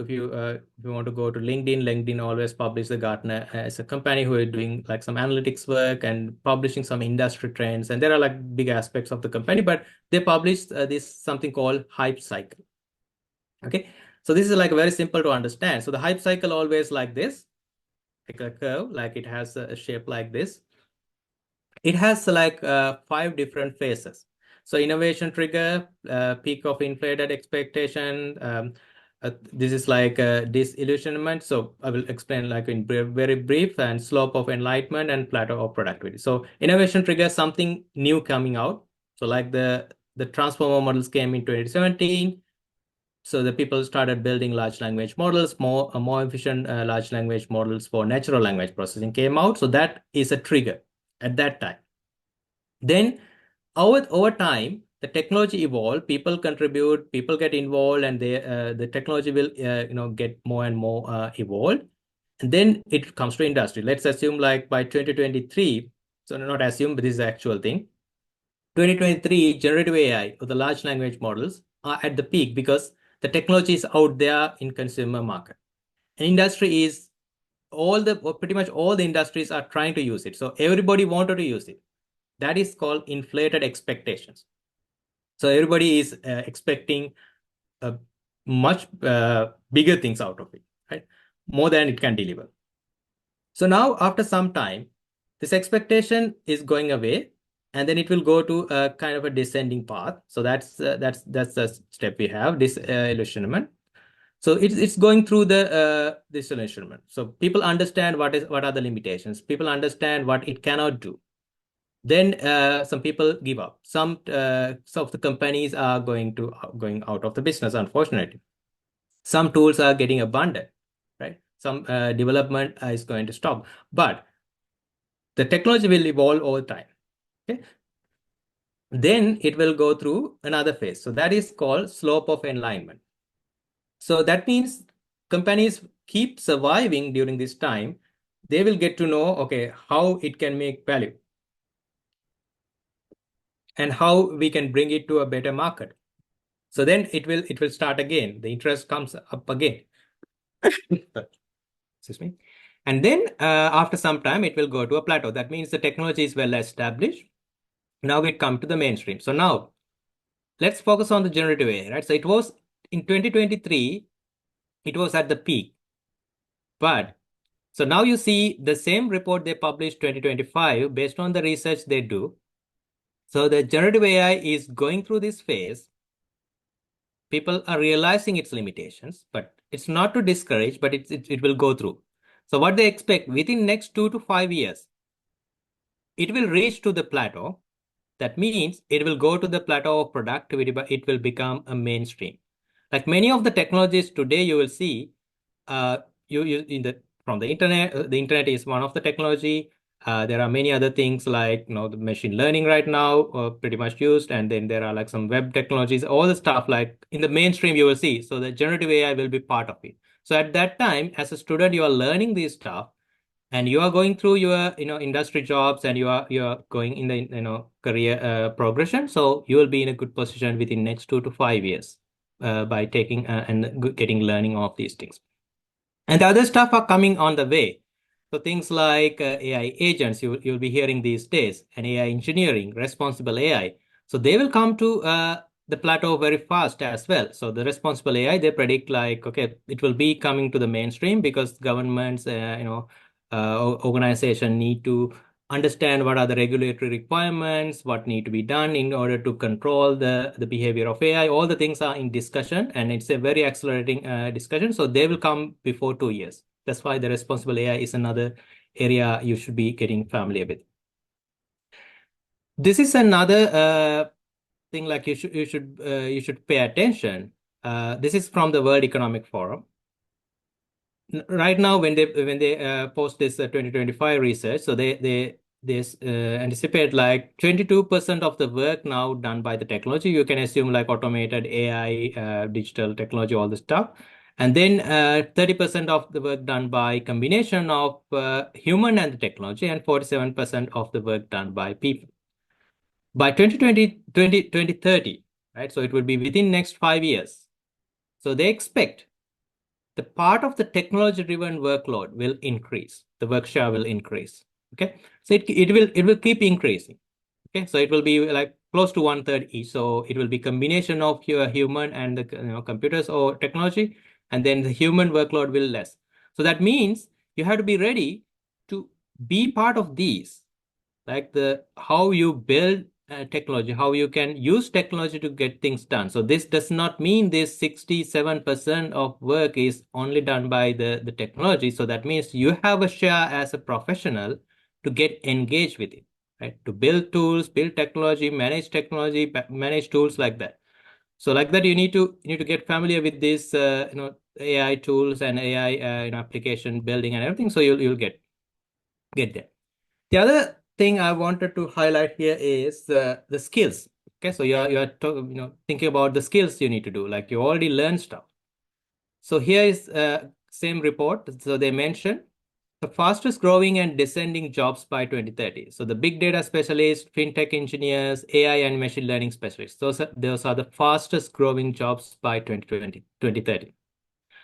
[SPEAKER 2] want to go to LinkedIn, LinkedIn always publish the Gartner as a company who are doing like some analytics work and publishing some industry trends. And there are like big aspects of the company, but they published this something called hype cycle. Okay, so this is like very simple to understand. So the hype cycle always like this, like a curve, like it has a shape like this. It has like 5 different phases. So innovation trigger, peak of inflated expectation, This is like disillusionment. So I will explain like in very brief, and slope of enlightenment and plateau of productivity. So innovation triggers something new coming out. So like the transformer models came in 2017. So the people started building large language models, more efficient large language models for natural language processing came out. So that is a trigger at that time. Then over time, the technology evolved, people contribute, people get involved, and the technology will get more and more evolved. And then it comes to industry. Let's assume like by 2023, so not assume, but this is the actual thing. 2023, generative AI or the large language models are at the peak because the technology is out there in consumer market. And industry is pretty much all the industries are trying to use it. So everybody wanted to use it. That is called inflated expectations. So everybody is expecting much bigger things out of it, right? More than it can deliver. So now after some time, this expectation is going away, and then it will go to a kind of a descending path. So that's the step we have, disillusionment. So it's going through the disillusionment. So people understand what are the limitations. People understand what it cannot do. Then some people give up. Some of the companies are going out of the business, unfortunately. Some tools are getting abandoned, right? Some development is going to stop. But the technology will evolve over time. Okay. Then it will go through another phase. So that is called slope of enlightenment. So that means companies keep surviving during this time. They will get to know, okay, how it can make value and how we can bring it to a better market. So then it will start again. The interest comes up again. Excuse me. And then after some time, it will go to a plateau. That means the technology is well established. Now we come to the mainstream. So now let's focus on the generative AI, right? So it was in 2023, it was at the peak. But so now you see the same report they published 2025 based on the research they do. So the generative AI is going through this phase. People are realizing its limitations, but it's not to discourage, but it will go through. So what they expect within next 2 to 5 years, it will reach to the plateau. That means it will go to the plateau of productivity, but it will become a mainstream. Like many of the technologies today, you will see, from the internet. The internet is one of the technology. There are many other things like the machine learning right now, pretty much used, and then there are like some web technologies, all the stuff like in the mainstream you will see. So the generative AI will be part of it. So at that time, as a student, you are learning this stuff, and you are going through your industry jobs, and you are going in the career progression. So you will be in a good position within next 2 to 5 years by taking and getting learning of these things. And the other stuff are coming on the way. So things like AI agents, you'll be hearing these days, and AI engineering, responsible AI. So they will come to the plateau very fast as well. So the responsible AI, they predict like, okay, it will be coming to the mainstream because governments, organization need to understand what are the regulatory requirements, what need to be done in order to control the behavior of AI. All the things are in discussion, and it's a very accelerating discussion. So they will come before 2 years. That's why the responsible AI is another area you should be getting familiar with. This is another thing like you should pay attention. This is from the World Economic Forum. Right now, when they post this 2025 research, so they anticipate like 22% of the work now done by the technology. You can assume like automated AI, digital technology, all the stuff. And then 30% of the work done by combination of human and the technology, and 47% of the work done by people. By 2030, right? So it will be within next 5 years. So they expect the part of the technology-driven workload will increase. The work share will increase. Okay, so it will keep increasing. Okay, so it will be like close to 1/3 each. So it will be combination of your human and the computers or technology, and then the human workload will less. So that means you have to be ready to be part of these, like how you build technology, how you can use technology to get things done. So this does not mean this 67% of work is only done by the technology. So that means you have a share as a professional to get engaged with it, right? To build tools, build technology, manage tools like that. So like that, you need to get familiar with this, AI tools and AI, application building and everything. So you'll get there. The other thing I wanted to highlight here is the skills. Okay, so thinking about the skills you need to do, like you already learned stuff. So here is same report. So they mentioned the fastest growing and descending jobs by 2030. So the big data specialists, fintech engineers, AI and machine learning specialists. Those are the fastest growing jobs by 2030.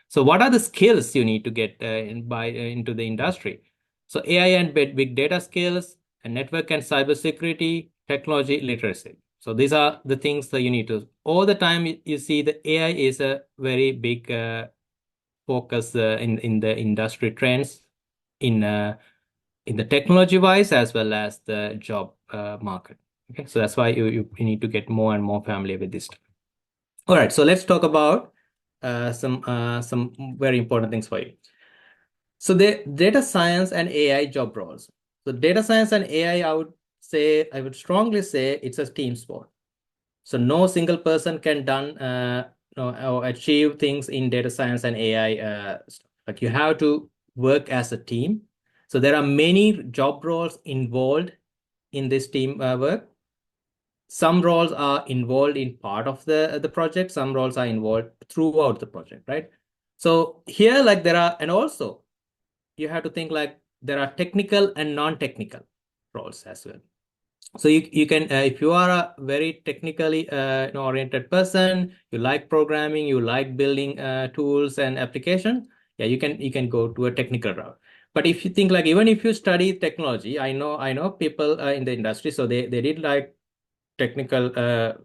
[SPEAKER 2] So what are the skills you need to get into the industry? So AI and big data skills, and network and cybersecurity, technology literacy. So these are the things that you need to. All the time you see the AI is a very big focus in the industry trends in the technology wise as well as the job market. Okay, so that's why you need to get more and more familiar with this. All right, so let's talk about some very important things for you. So the data science and AI job roles. So data science and AI, I would strongly say it's a team sport. So no single person can or achieve things in data science and AI. Like you have to work as a team. So there are many job roles involved in this team work. Some roles are involved in part of the project. Some roles are involved throughout the project, right? So here, like and also you have to think like there are technical and non-technical roles as well. So you can if you are a very technically oriented person, you like programming, you like building tools and application, yeah, you can go to a technical route. But if you think like even if you study technology, I know people in the industry, so they did like technical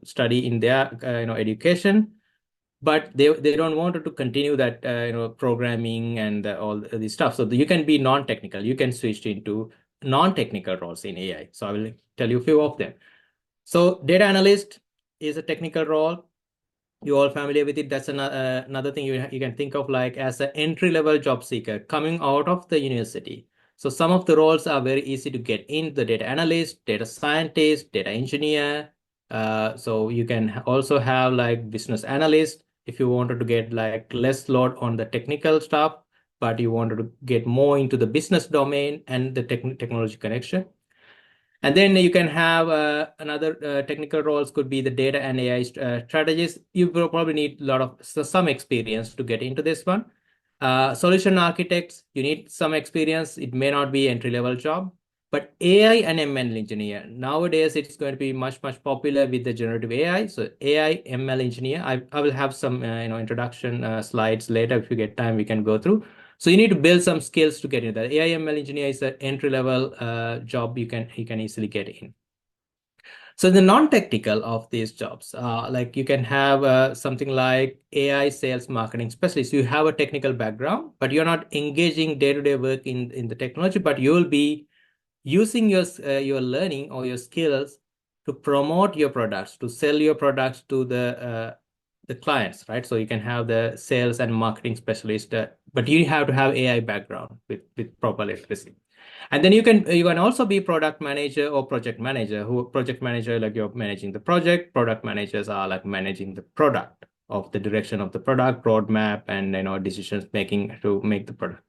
[SPEAKER 2] study in their education, but they don't want to continue that programming and all this stuff. So you can be non-technical, you can switch into non-technical roles in AI. So I will tell you a few of them. So data analyst is a technical role. You all familiar with it? That's another thing you can think of like as an entry-level job seeker coming out of the university. So some of the roles are very easy to get in: the data analyst, data scientist, data engineer. So you can also have like business analyst if you wanted to get like less load on the technical stuff, but you wanted to get more into the business domain and the technology connection. And then you can have another technical roles could be the data and AI strategists. You will probably need a lot of some experience to get into this one. Solution architects, you need some experience. It may not be entry-level job, but AI and ML engineer. Nowadays, it's going to be much popular with the generative AI. So AI, ML engineer. I will have some introduction slides later. If you get time, we can go through. So you need to build some skills to get into that. AI ML engineer is an entry-level job you can easily get in. So the non-technical of these jobs, like you can have something like AI sales marketing specialist. You have a technical background, but you're not engaging day-to-day work in the technology, but you will be using your learning or your skills to promote your products, to sell your products to the clients, right? So you can have the sales and marketing specialist, but you have to have AI background with proper literacy. And then you can also be product manager or project manager. Project manager, like you're managing the project. Product managers are like managing the product, of the direction of the product, roadmap, and decisions making to make the product.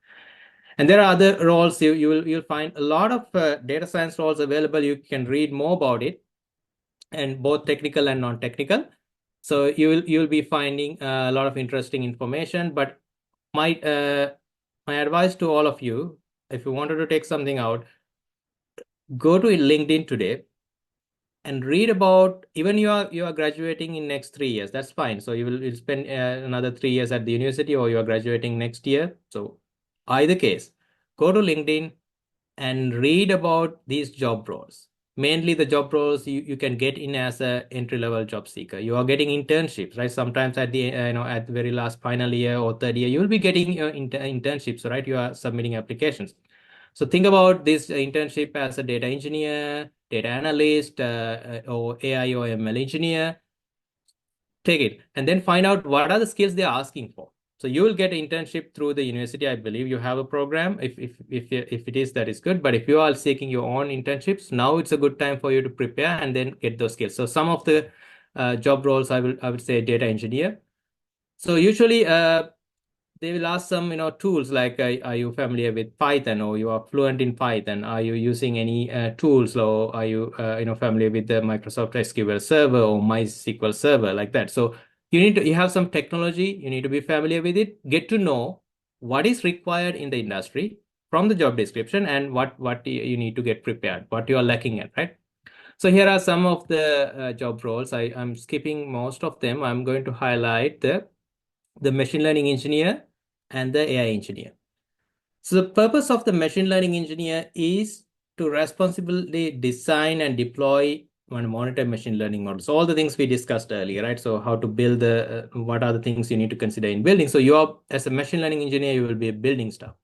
[SPEAKER 2] And there are other roles. You'll find a lot of data science roles available. You can read more about it, and both technical and non-technical. So you'll be finding a lot of interesting information. But my advice to all of you, if you wanted to take something out, go to LinkedIn today and read about, even you are graduating in next 3 years, that's fine. So you'll spend another 3 years at the university, or you are graduating next year. So either case, go to LinkedIn and read about these job roles. Mainly the job roles you can get in as a entry-level job seeker. You are getting internships, right? Sometimes at the at the very last final year or third year, you will be getting internships, right? You are submitting applications. So think about this internship as a data engineer, data analyst, or AI or ML engineer. Take it and then find out what are the skills they're asking for. So you will get an internship through the university. I believe you have a program. If it is, that is good. But if you are seeking your own internships, now it's a good time for you to prepare and then get those skills. So some of the job roles, I would say data engineer. So usually they will ask some tools like are you familiar with Python, or you are fluent in Python? Are you using any tools, or are you familiar with the Microsoft SQL Server or MySQL Server, like that? So you have some technology, you need to be familiar with it, get to know what is required in the industry from the job description, and what you need to get prepared, what you are lacking at, right? So here are some of the job roles. I'm skipping most of them. I'm going to highlight the machine learning engineer and the AI engineer. So the purpose of the machine learning engineer is to responsibly design and deploy and monitor machine learning models. All the things we discussed earlier, right? So how to build what are the things you need to consider in building. So as a machine learning engineer, you will be building stuff.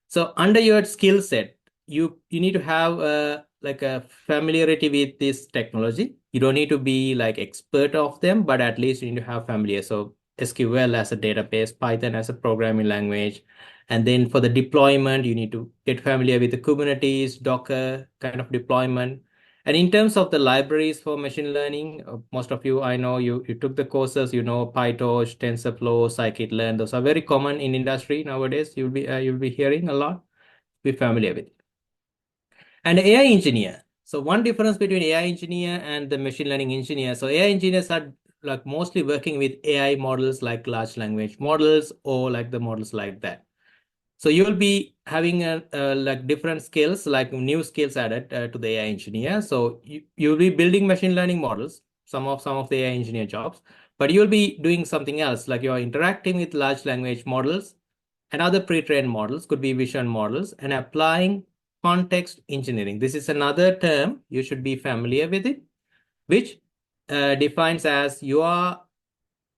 [SPEAKER 2] So under your skill set, you need to have like a familiarity with this technology. You don't need to be like expert of them, but at least you need to have familiar. So SQL as a database, Python as a programming language. And then for the deployment, you need to get familiar with the Kubernetes, Docker kind of deployment. And in terms of the libraries for machine learning, most of you, I know you took the courses, PyTorch, TensorFlow, Scikit-learn. Those are very common in industry nowadays. You'll be hearing a lot. Be familiar with it. And AI engineer. So one difference between AI engineer and the machine learning engineer. So AI engineers are like mostly working with AI models like large language models or like the models like that. So you'll be having like different skills, like new skills added to the AI engineer. So you'll be building machine learning models, some of the AI engineer jobs, but you'll be doing something else, like you're interacting with large language models and other pre-trained models, could be vision models, and applying context engineering. This is another term you should be familiar with it, which defines as you are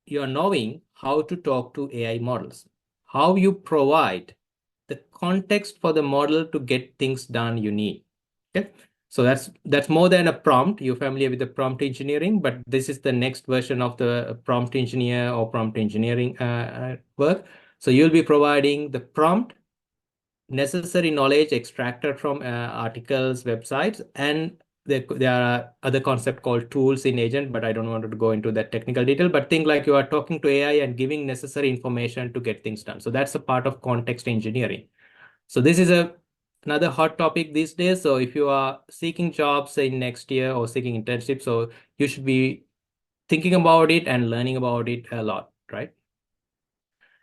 [SPEAKER 2] knowing how to talk to AI models, how you provide the context for the model to get things done you need. Okay. So that's more than a prompt. You're familiar with the prompt engineering, but this is the next version of the prompt engineer or prompt engineering work. So you'll be providing the prompt, necessary knowledge extracted from articles, websites, and there are other concept called tools in agent, but I don't want to go into that technical detail. But think like you are talking to AI and giving necessary information to get things done. So that's a part of context engineering. So this is another hot topic these days. So if you are seeking jobs in next year or seeking internships, so you should be thinking about it and learning about it a lot, right?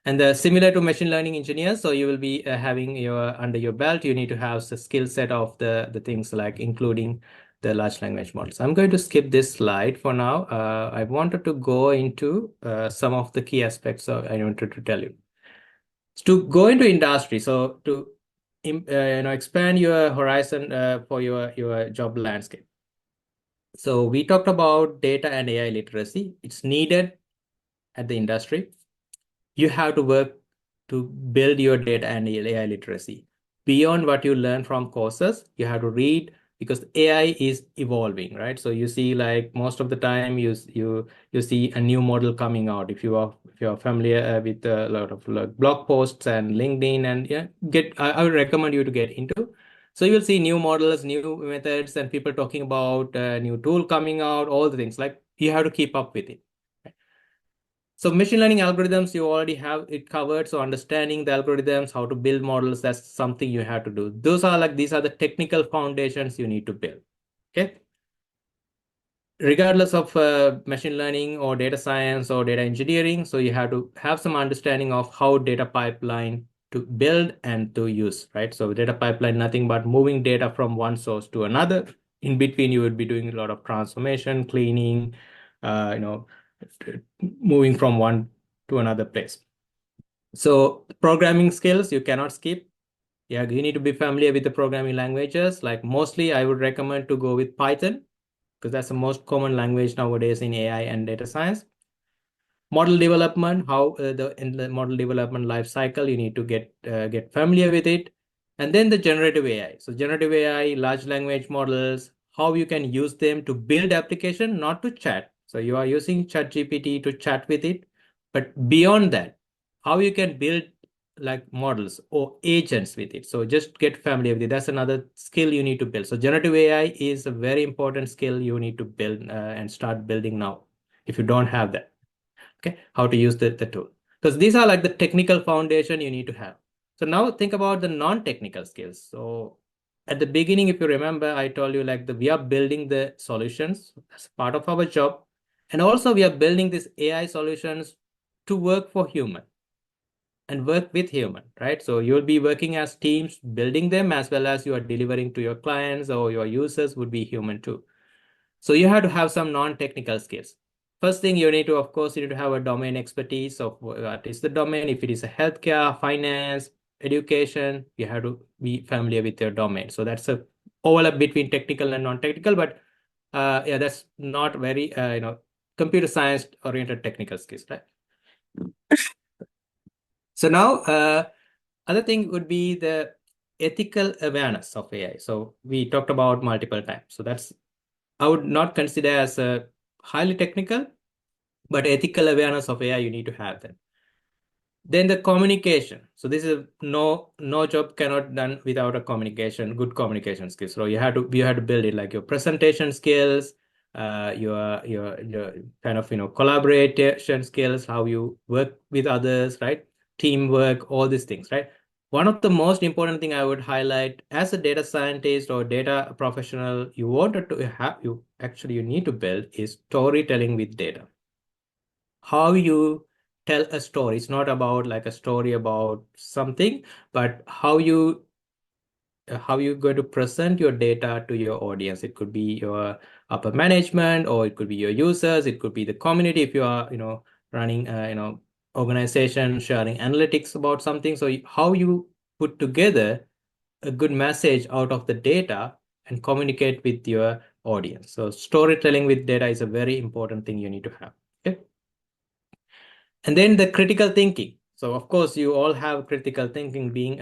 [SPEAKER 2] And similar to machine learning engineers, so you will be having under your belt, you need to have the skill set of the things like including the large language models. I'm going to skip this slide for now. I wanted to go into some of the key aspects I wanted to tell you. To go into industry, so to expand your horizon for your job landscape. So we talked about data and AI literacy. It's needed at the industry. You have to work to build your data and AI literacy. Beyond what you learn from courses, you have to read, because AI is evolving, right? So you see, like most of the time, you see a new model coming out. If you are familiar with a lot of like, blog posts and LinkedIn, and yeah, I would recommend you to get into. So you will see new models, new methods, and people talking about new tool coming out. All the things, like you have to keep up with it. So machine learning algorithms, you already have it covered. So understanding the algorithms, how to build models, that's something you have to do. These are the technical foundations you need to build. Okay. Regardless of machine learning or data science or data engineering, so you have to have some understanding of how data pipeline to build and to use, right? So data pipeline, nothing but moving data from one source to another. In between, you would be doing a lot of transformation, cleaning, uh, you know, moving from one to another place. So programming skills, you cannot skip. Yeah, you need to be familiar with the programming languages. Like mostly I would recommend to go with Python, because that's the most common language nowadays in AI and data science. Model development, how in the model development life cycle, you need to get familiar with it. And then the generative AI. So generative AI, large language models, how you can use them to build application, not to chat. So you are using ChatGPT to chat with it, but beyond that, how you can build like models or agents with it. So just get familiar with it. That's another skill you need to build. So generative AI is a very important skill you need to build and start building now if you don't have that. Okay, how to use the tool. Because these are like the technical foundation you need to have. So now think about the non-technical skills. So at the beginning, if you remember, I told you like we are building the solutions as part of our job. And also we are building these AI solutions to work for human and work with human, right? So you'll be working as teams building them as well as you are delivering to your clients or your users would be human too. So you have to have some non-technical skills. First thing you need to, of course, you need to have a domain expertise of what is the domain. If it is a healthcare, finance, education, you have to be familiar with your domain. So that's a overlap between technical and non-technical, but yeah, that's not very, computer science oriented technical skills, right? So now, other thing would be the ethical awareness of AI. So we talked about multiple times. So that's I would not consider as a highly technical, but ethical awareness of AI you need to have them. Then the communication. So this is no job cannot done without a good communication skills. So you have to build it like your presentation skills, your kind of collaboration skills, how you work with others, right? Teamwork, all these things, right? One of the most important thing I would highlight as a data scientist or data professional, you need to build is storytelling with data. How you tell a story. It's not about like a story about something, but how you going to present your data to your audience. It could be your upper management, or it could be your users, it could be the community if you are running organization sharing analytics about something. So how you put together a good message out of the data and communicate with your audience. So storytelling with data is a very important thing you need to have. Okay. And then the critical thinking. So of course you all have critical thinking being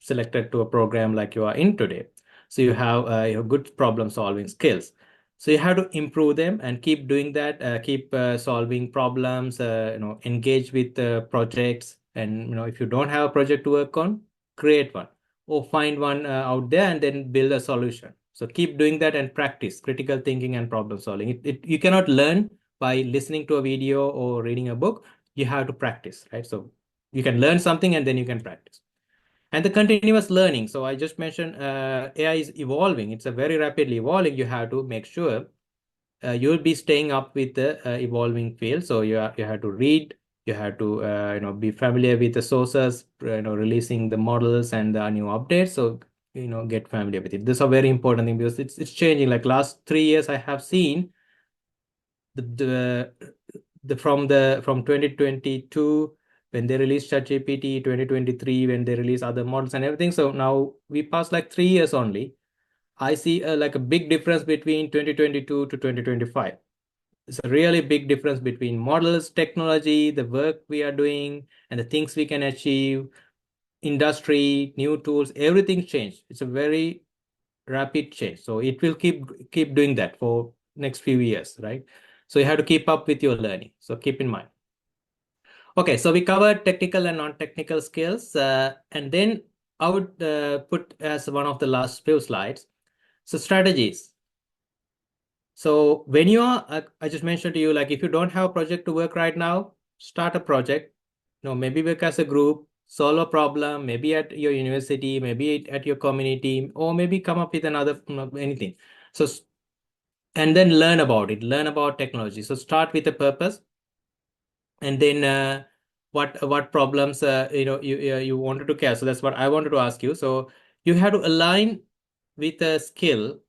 [SPEAKER 2] selected to a program like you are in today. So you have your good problem solving skills. So you have to improve them and keep doing that, keep solving problems, engage with projects. And if you don't have a project to work on, create one or find one out there and then build a solution. So keep doing that and practice critical thinking and problem solving. You cannot learn by listening to a video or reading a book. You have to practice, right? So you can learn something and then you can practice. And the continuous learning. So I just mentioned AI is evolving. It's a very rapidly evolving. You have to make sure you'll be staying up with the evolving field. So you have to read, you have to be familiar with the sources, releasing the models and the new updates. So get familiar with it. This is a very important thing because it's changing. Like last 3 years, I have seen from 2022 when they released ChatGPT, 2023 when they released other models and everything. So now we passed like 3 years only. I see like a big difference between 2022 to 2025. It's a really big difference between models, technology, the work we are doing, and the things we can achieve, industry, new tools, everything changed. It's a very rapid change. So it will keep doing that for next few years, right? So you have to keep up with your learning. So keep in mind. Okay, so we covered technical and non-technical skills. And then I would put as one of the last few slides. So strategies. So when you are, I just mentioned to you, like if you don't have a project to work right now, start a project. Maybe work as a group, solve a problem, maybe at your university, maybe at your community, or maybe come up with another anything. So and then learn about it, learn about technology. So start with a purpose, and then what problems you wanted to care. So that's what I wanted to ask you. So you have to align with a skill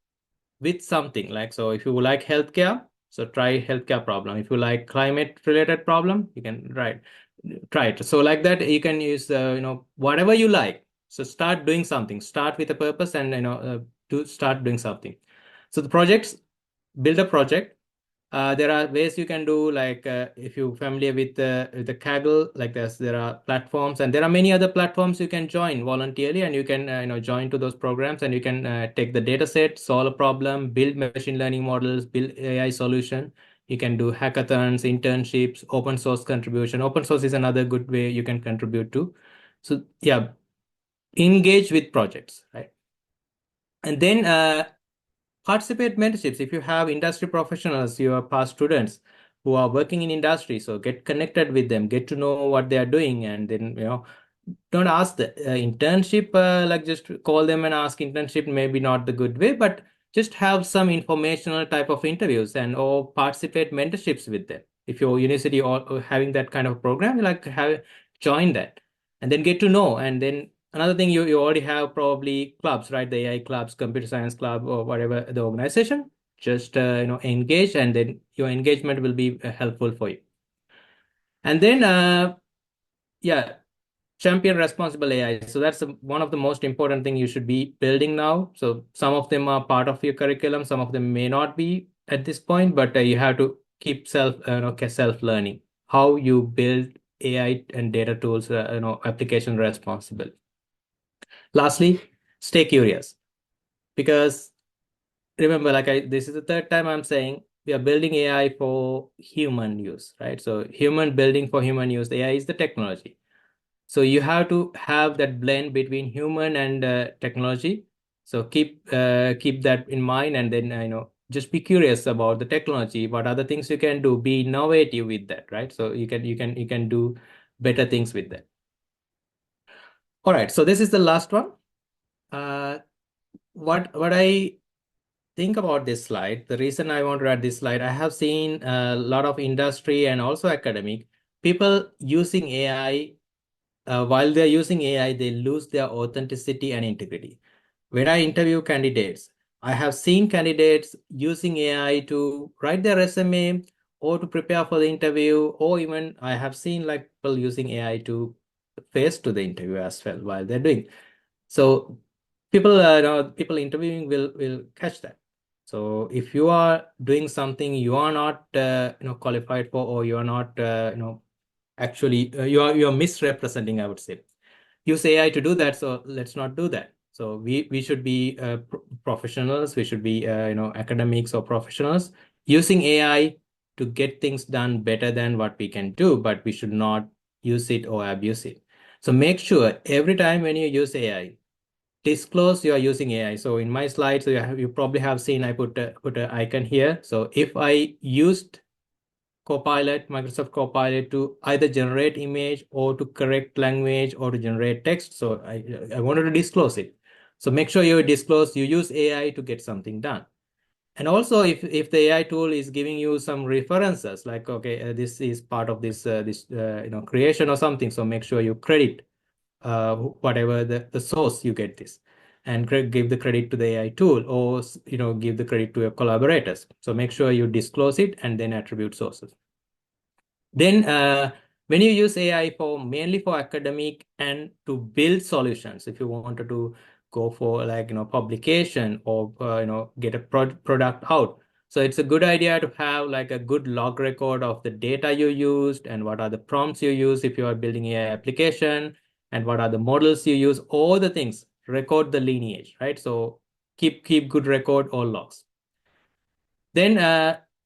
[SPEAKER 2] with something like, so if you like healthcare, so try healthcare problem. If you like climate related problem, you can try it. So like that you can use whatever you like. So start doing something, start with a purpose, and to start doing something. So the projects, build a project, There are ways you can do, like if you're familiar with the Kaggle, like there are platforms, and there are many other platforms you can join voluntarily, and you can join to those programs, and you can take the data set, solve a problem, build machine learning models, build AI solution. You can do hackathons, internships, open source contribution. Open source is another good way you can contribute to. So yeah, engage with projects, right? And then participate mentorships. If you have industry professionals, your past students who are working in industry, so get connected with them, get to know what they are doing, and then don't ask the internship, like just call them and ask internship, maybe not the good way, but just have some informational type of interviews and or participate mentorships with them. If your university or having that kind of program, like have join that and then get to know. And then another thing, you already have probably clubs, right? The AI clubs, computer science club, or whatever the organization. Just engage, and then your engagement will be helpful for you. And then yeah, champion responsible AI. So that's one of the most important thing you should be building now. So some of them are part of your curriculum, some of them may not be at this point, but you have to keep self learning how you build AI and data tools, application responsible. Lastly, stay curious, because remember, this is the third time I'm saying we are building AI for human use, right? So human building for human use. AI is the technology. So you have to have that blend between human and technology. So keep that in mind, and then just be curious about the technology. What other things you can do? Be innovative with that, right? So you can do better things with that. All right. So this is the last one. What I think about this slide, the reason I want to add this slide, I have seen a lot of industry and also academic people using AI. While they're using AI, they lose their authenticity and integrity. When I interview candidates, I have seen candidates using AI to write their resume or to prepare for the interview, or even I have seen like people using AI to face to the interview as well while they're doing. So people interviewing will catch that. So if you are doing something you are not qualified for, or you are not actually you are misrepresenting, I would say. Use AI to do that, so let's not do that. So we should be professionals. We should be academics or professionals using AI to get things done better than what we can do, but we should not use it or abuse it. So make sure every time when you use AI, disclose you are using AI. So in my slides, so you probably have seen I put a icon here. So if I used Microsoft Copilot to either generate image or to correct language or to generate text. So I wanted to disclose it. So make sure you disclose, you use AI to get something done. And also if the AI tool is giving you some references, like, okay, this is part of this creation or something. So make sure you credit whatever the source you get this, and give the credit to the AI tool, or give the credit to your collaborators. So make sure you disclose it and then attribute sources. Then when you use AI for mainly for academic and to build solutions, if you wanted to go for like publication or get a product out, so it's a good idea to have like a good log record of the data you used and what are the prompts you use if you are building AI application, and what are the models you use, all the things, record the lineage, right? So keep good record or logs. Then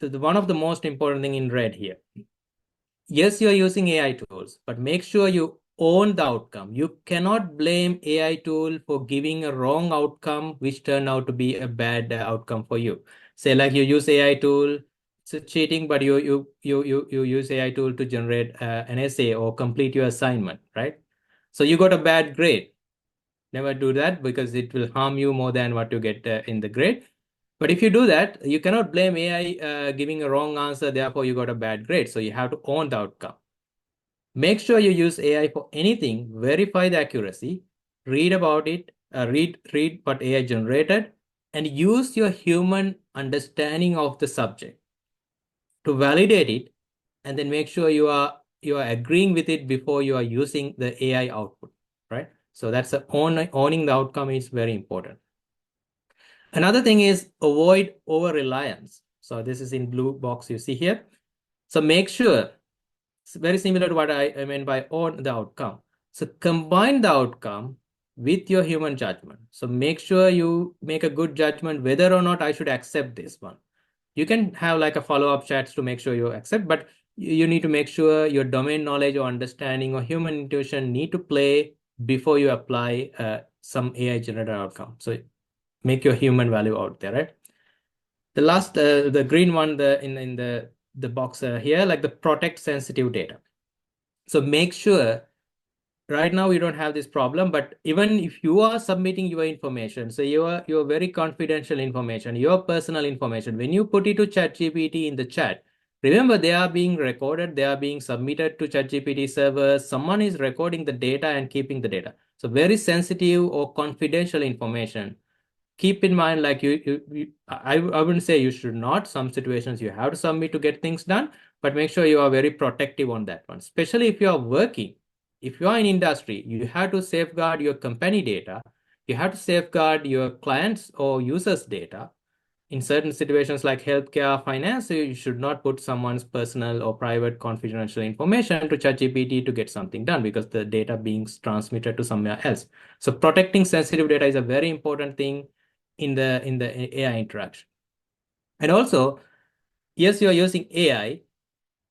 [SPEAKER 2] one of the most important thing in red here, yes, you're using AI tools, but make sure you own the outcome. You cannot blame AI tool for giving a wrong outcome, which turned out to be a bad outcome for you. Say like you use AI tool, it's cheating, but you use AI tool to generate an essay or complete your assignment, right? So you got a bad grade. Never do that, because it will harm you more than what you get in the grade. But if you do that, you cannot blame AI giving a wrong answer, therefore you got a bad grade. So you have to own the outcome. Make sure you use AI for anything, verify the accuracy, read about it, read what AI generated, and use your human understanding of the subject to validate it, and then make sure you are agreeing with it before you are using the AI output, right? So that's owning the outcome is very important. Another thing is avoid over reliance. So this is in blue box you see here. So make sure, it's very similar to what I meant by own the outcome. So combine the outcome with your human judgment. So make sure you make a good judgment whether or not I should accept this one. You can have like a follow-up chats to make sure you accept, but you need to make sure your domain knowledge or understanding or human intuition need to play before you apply some AI generated outcome. So make your human value out there, right? The last, the green one, in the box here, like the protect sensitive data. So make sure right now you don't have this problem, but even if you are submitting your information, so your very confidential information, your personal information, when you put it to ChatGPT in the chat, remember they are being recorded, they are being submitted to ChatGPT servers. Someone is recording the data and keeping the data. So very sensitive or confidential information, keep in mind, like I wouldn't say you should not. Some situations you have to submit to get things done, but make sure you are very protective on that one. Especially if you are working, if you are in industry, you have to safeguard your company data. You have to safeguard your clients or users' data. In certain situations like healthcare, finance, you should not put someone's personal or private confidential information to ChatGPT to get something done because the data being transmitted to somewhere else. So protecting sensitive data is a very important thing in the AI interaction. And also, yes, you are using AI,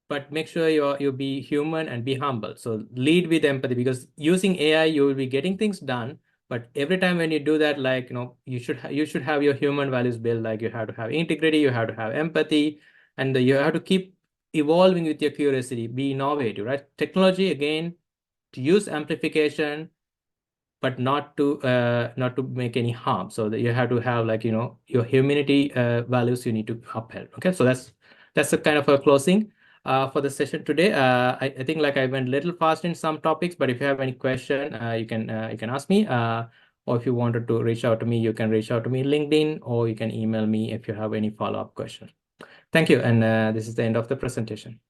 [SPEAKER 2] but make sure you be human and be humble. So lead with empathy, because using AI, you will be getting things done. But every time when you do that, like, you should have your human values built. Like you have to have integrity, you have to have empathy, and you have to keep evolving with your curiosity, be innovative, right? Technology, again, to use amplification, but not to make any harm. So that you have to have, like, your humanity values you need to upheld. Okay, so that's a kind of a closing for the session today. I think like I went a little fast in some topics, but if you have any question, you can ask me, or if you wanted to reach out to me, you can reach out to me LinkedIn, or you can email me if you have any follow-up question. Thank you, and this is the end of the presentation.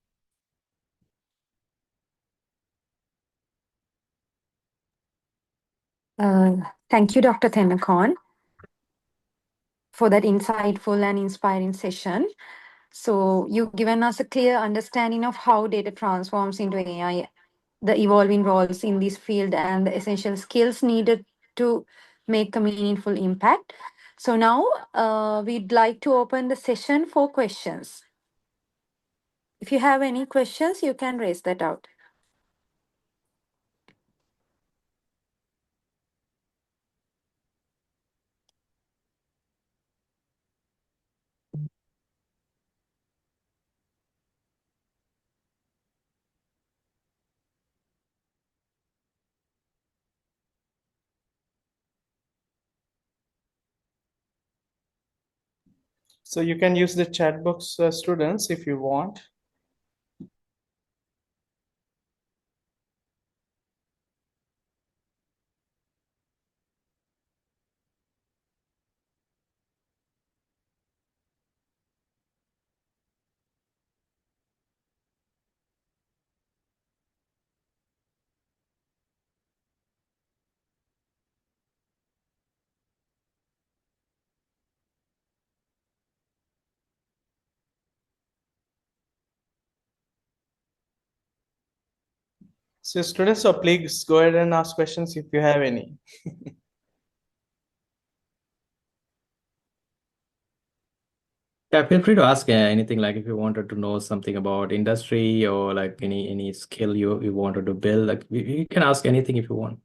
[SPEAKER 1] Thank you, Dr. Tennakoon, for that insightful and inspiring session. So you've given us a clear understanding of how data transforms into AI, the evolving roles in this field, and the essential skills needed to make a meaningful impact. So now we'd like to open the session for questions. If you have any questions, you can raise that out.
[SPEAKER 3] So you can use the chat box, students, if you want. So students, so please go ahead and ask questions if you have any.
[SPEAKER 2] Yeah, feel free to ask anything, like if you wanted to know something about industry or like any skill you wanted to build, like you can ask anything if you want.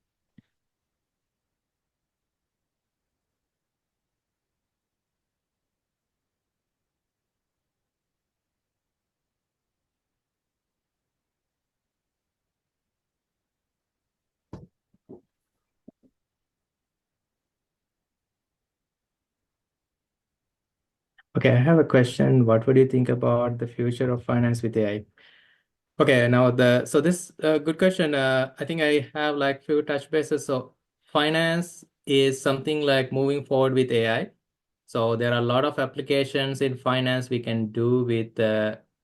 [SPEAKER 2] Okay, I have a question. What would you think about the future of finance with AI? Okay, now so this good question. I think I have like few touch bases. So finance is something like moving forward with AI. So there are a lot of applications in finance we can do with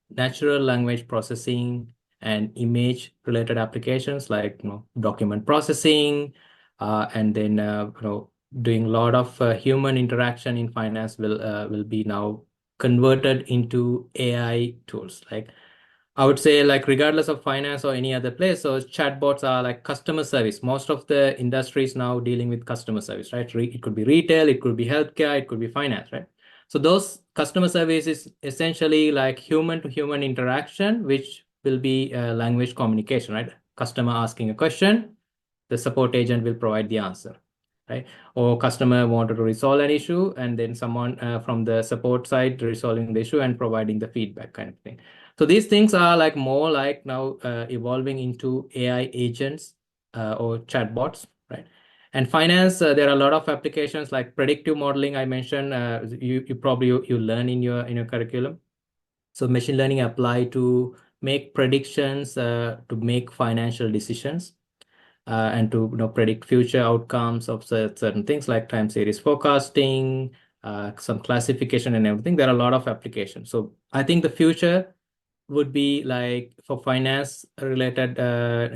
[SPEAKER 2] natural language processing and image related applications, like document processing, and then doing a lot of human interaction in finance will be now converted into AI tools. Like I would say, like regardless of finance or any other place, so chatbots are like customer service. Most of the industries now dealing with customer service, right? It could be retail, it could be healthcare, it could be finance, right? So those customer service is essentially like human to human interaction, which will be language communication, right? Customer asking a question, the support agent will provide the answer, right? Or customer wanted to resolve an issue, and then someone from the support side resolving the issue and providing the feedback kind of thing. So these things are like more like now evolving into AI agents or chatbots, right? And finance, there are a lot of applications like predictive modeling. I mentioned you probably you learn in your curriculum. So machine learning apply to make predictions to make financial decisions and to predict future outcomes of certain things like time series forecasting, some classification and everything. There are a lot of applications. So I think the future would be like for finance related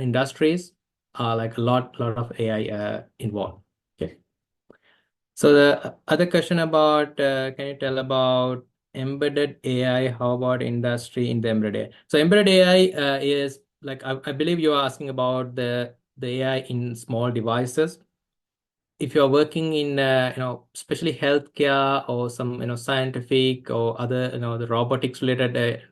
[SPEAKER 2] industries, like a lot of AI involved. Okay. So the other question about can you tell about embedded AI? How about industry in the embedded AI? So embedded AI is like I believe you are asking about the AI in small devices. If you're working in especially healthcare or some scientific or other the robotics related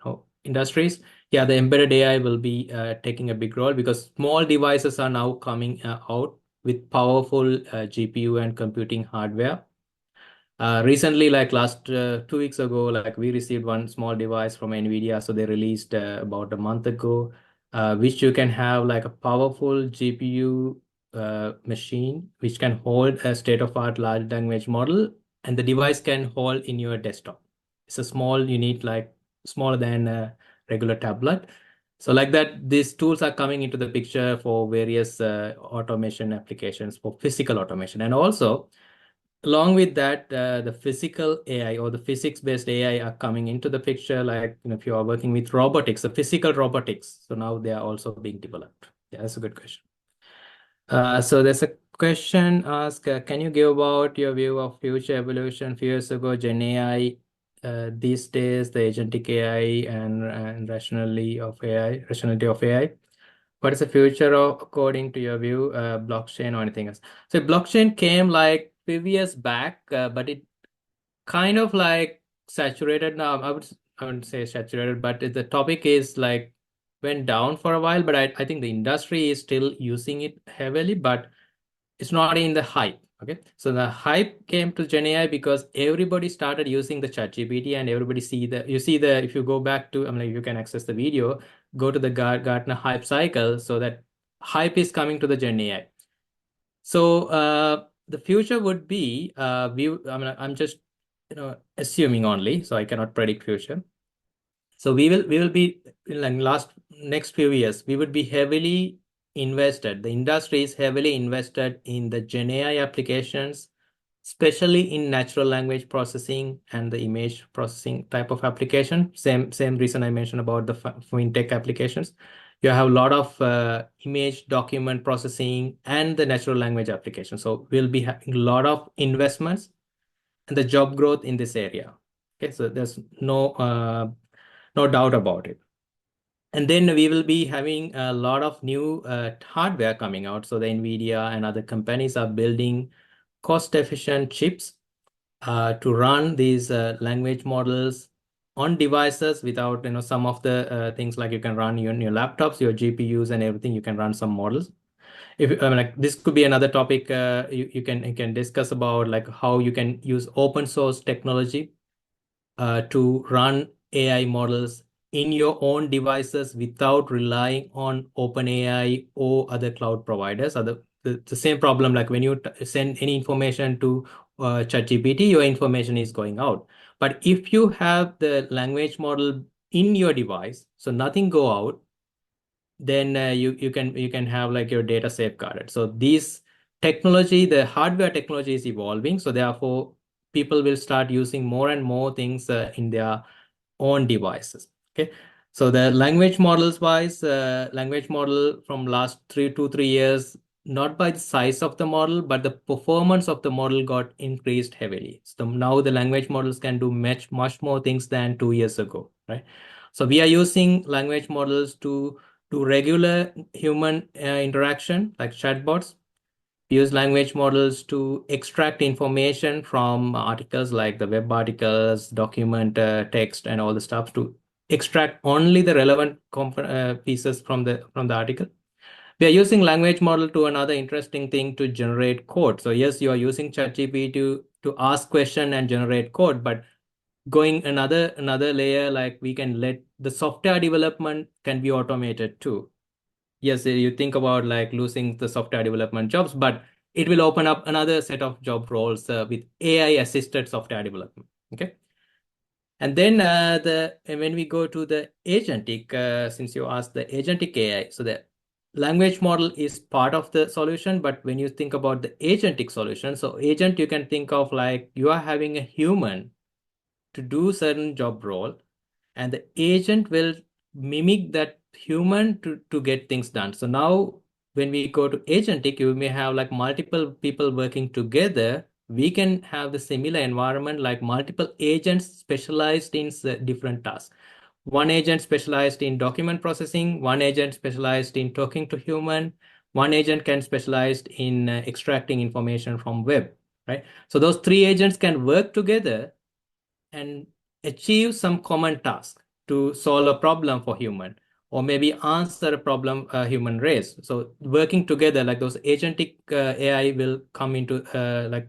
[SPEAKER 2] industries, yeah, the embedded AI will be taking a big role because small devices are now coming out with powerful GPU and computing hardware. Recently, like last 2 weeks ago, like we received one small device from NVIDIA. So they released about a month ago, which you can have like a powerful GPU machine, which can hold a state-of-art large language model, and the device can hold in your desktop. It's a small unit, like smaller than a regular tablet. So like that, these tools are coming into the picture for various automation applications for physical automation. And also, along with that, the physical AI or the physics-based AI are coming into the picture. Like if you are working with robotics, the physical robotics, so now they are also being developed. Yeah, that's a good question. So there's a question asked, can you give about your view of future evolution? A few years ago, Gen AI, these days, the agentic AI and rationality of AI. What is the future of, according to your view, blockchain or anything else? So blockchain came like few years back, but it kind of like saturated now. I wouldn't say saturated, but the topic is like went down for a while. But I think the industry is still using it heavily, but it's not in the hype. Okay, so the hype came to Gen AI because everybody started using the ChatGPT, and everybody if you go back to, I mean, you can access the video, go to the Gartner hype cycle, so that hype is coming to the Gen AI. So the future would be I'm just assuming only, so I cannot predict future. So we will be in like next few years, we would be heavily invested. The industry is heavily invested in the Gen AI applications, especially in natural language processing and the image processing type of application. Same reason I mentioned about the fintech applications. You have a lot of image document processing and the natural language application. So we'll be having a lot of investments and the job growth in this area. Okay, so there's no doubt about it. And then we will be having a lot of new hardware coming out. So the NVIDIA and other companies are building cost-efficient chips to run these language models on devices without, some of the things like you can run your laptops, your GPUs and everything, you can run some models. If I mean, like this could be another topic you can discuss about, like how you can use open source technology to run AI models in your own devices without relying on OpenAI or other cloud providers. The same problem, like when you send any information to ChatGPT, your information is going out. But if you have the language model in your device, so nothing go out, then you can have like your data safeguarded. So these technology, the hardware technology is evolving. So therefore, people will start using more and more things in their own devices. Okay. So the language models wise, language model from last 3 years, not by the size of the model, but the performance of the model got increased heavily. So now the language models can do much more things than 2 years ago, right? So we are using language models to do regular human interaction like chatbots. We use language models to extract information from articles like the web articles, document text, and all the stuff to extract only the relevant pieces from the article. We are using language model to another interesting thing to generate code. So yes, you are using ChatGPT to ask question and generate code, but going another layer, like we can let the software development can be automated too. Yes, you think about like losing the software development jobs, but it will open up another set of job roles with AI assisted software development. Okay. And then when we go to the agentic, since you asked the agentic AI, so the language model is part of the solution. But when you think about the agentic solution, so agent, you can think of like you are having a human to do certain job role, and the agent will mimic that human to get things done. So now when we go to agentic, you may have like multiple people working together. We can have the similar environment, like multiple agents specialized in different tasks. One agent specialized in document processing, one agent specialized in talking to human, one agent can specialized in extracting information from web, right? So those three agents can work together and achieve some common task to solve a problem for human, or maybe answer a problem human raise. So working together, like those agentic AI will come into like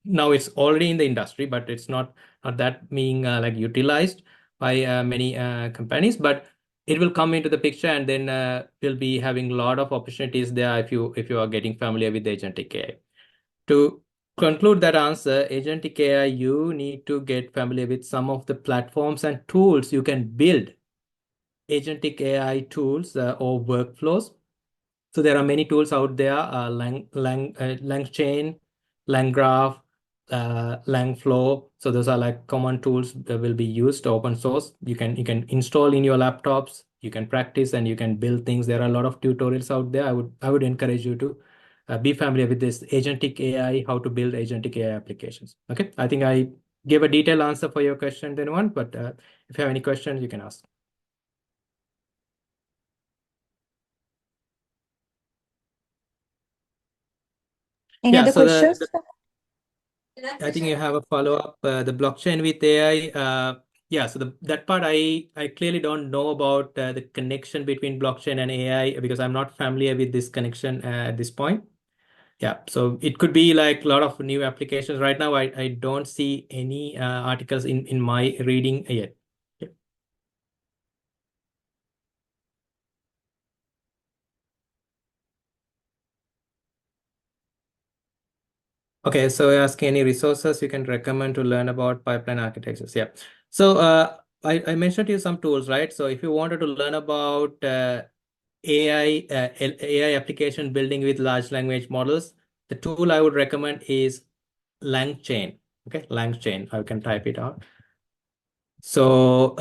[SPEAKER 2] now it's already in the industry, but it's not that being like utilized by many companies, but it will come into the picture, and then we'll be having a lot of opportunities there if you are getting familiar with agentic AI. To conclude that answer, agentic AI, you need to get familiar with some of the platforms and tools you can build agentic AI tools or workflows. So there are many tools out there, LangChain, LangGraph, LangFlow. So those are like common tools that will be used open source. You can install in your laptops. You can practice and you can build things. There are a lot of tutorials out there. I would encourage you to be familiar with this agentic AI, how to build agentic AI applications. Okay, I think I gave a detailed answer for your question, then one. But if you have any questions, you can ask.
[SPEAKER 1] Any
[SPEAKER 2] Yeah.
[SPEAKER 1] other
[SPEAKER 2] So
[SPEAKER 1] questions?
[SPEAKER 2] I think you have a follow-up, the blockchain with AI. Yeah, so that part I clearly don't know about the connection between blockchain and AI because I'm not familiar with this connection at this point. Yeah, so it could be like a lot of new applications. Right now, I don't see any articles in my reading yet. Yeah. Okay, so ask any resources you can recommend to learn about pipeline architectures. Yeah. So I mentioned to you some tools, right? So if you wanted to learn about AI application building with large language models, the tool I would recommend is LangChain. Okay, LangChain. I can type it out. So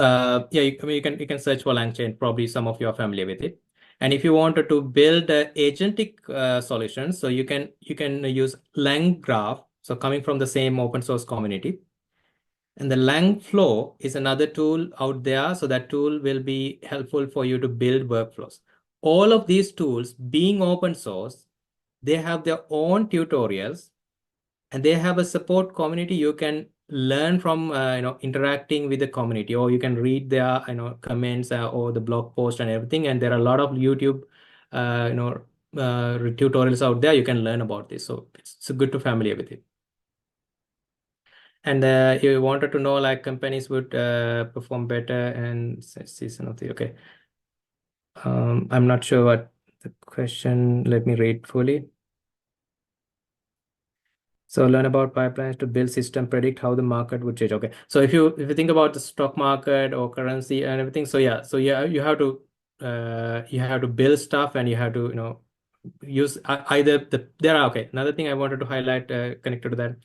[SPEAKER 2] yeah, I mean, you can search for LangChain. Probably some of you are familiar with it. And if you wanted to build agentic solutions, so you can use LangGraph. So coming from the same open source community. And the LangFlow is another tool out there. So that tool will be helpful for you to build workflows. All of these tools being open source, they have their own tutorials and they have a support community. You can learn from interacting with the community, or you can read their comments or the blog post and everything. And there are a lot of YouTube tutorials out there. You can learn about this. So it's good to familiar with it. And you wanted to know like companies would perform better and season of the okay. I'm not sure what the question. Let me read fully. So learn about pipelines to build system, predict how the market would change. Okay. So if you think about the stock market or currency and everything, so yeah, you have to build stuff and you have to use either there are okay. Another thing I wanted to highlight connected to that,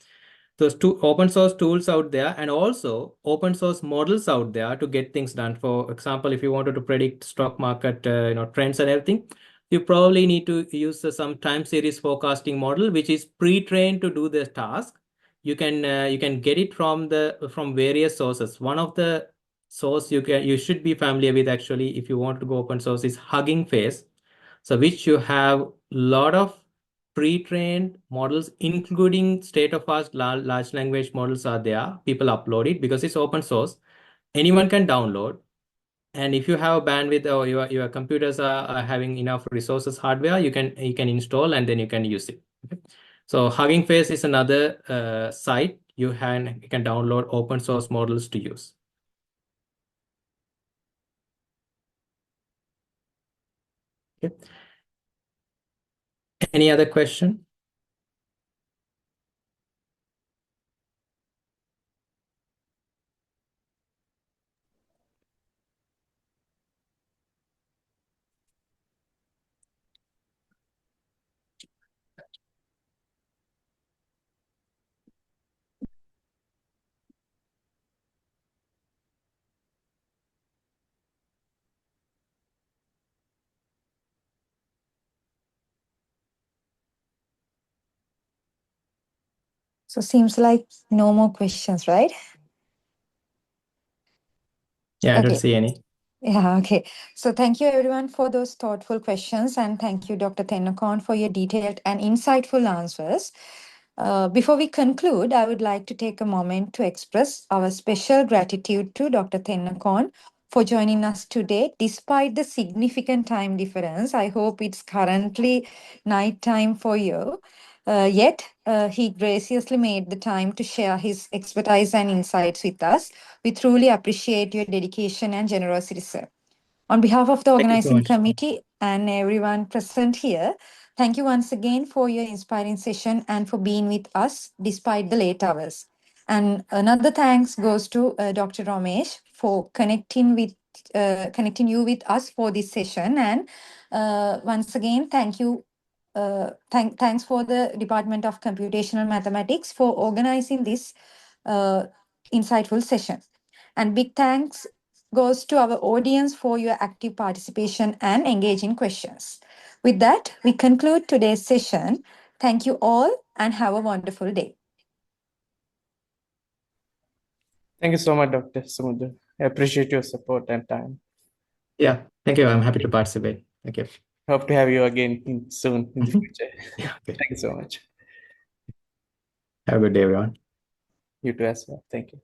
[SPEAKER 2] those two open source tools out there and also open source models out there to get things done. For example, if you wanted to predict stock market trends and everything, you probably need to use some time series forecasting model, which is pre-trained to do this task. You can get it from various sources. One of the source you should be familiar with, actually, if you want to go open source, is Hugging Face. So which you have lot of pre-trained models, including state-of-art large language models are there. People upload it because it's open source. Anyone can download. And if you have bandwidth, or your computers are having enough resources, hardware, you can install and then you can use it. Okay? So Hugging Face is another site you can download open source models to use. Okay. Any other question?
[SPEAKER 1] So seems like no more questions, right?
[SPEAKER 2] Yeah, I don't
[SPEAKER 1] Okay.
[SPEAKER 2] see any.
[SPEAKER 1] Yeah, okay. So thank you everyone for those thoughtful questions, and thank you, Dr. Tennakoon, for your detailed and insightful answers. Before we conclude, I would like to take a moment to express our special gratitude to Dr. Tennakoon for joining us today, despite the significant time difference. I hope it's currently night time for you. Yet, he graciously made the time to share his expertise and insights with us. We truly appreciate your dedication and generosity, sir. On behalf of the
[SPEAKER 2] Thank you so
[SPEAKER 1] organizing
[SPEAKER 2] much.
[SPEAKER 1] committee and everyone present here, thank you once again for your inspiring session and for being with us despite the late hours. And another thanks goes to Dr. Ramesh for connecting you with us for this session. And once again, thank you. Thanks for the Department of Computational Mathematics for organizing this uh, insightful session. And big thanks goes to our audience for your active participation and engaging questions. With that, we conclude today's session. Thank you all and have a wonderful day.
[SPEAKER 3] Thank you so much, Dr. Sumudu. I appreciate your support and time.
[SPEAKER 2] Yeah, thank you. I'm happy to participate. Thank you.
[SPEAKER 3] Hope to have you again soon in the future.
[SPEAKER 2] Yeah, okay.
[SPEAKER 3] Thank you so much.
[SPEAKER 2] Have a good day, everyone.
[SPEAKER 3] You too as well. Thank you.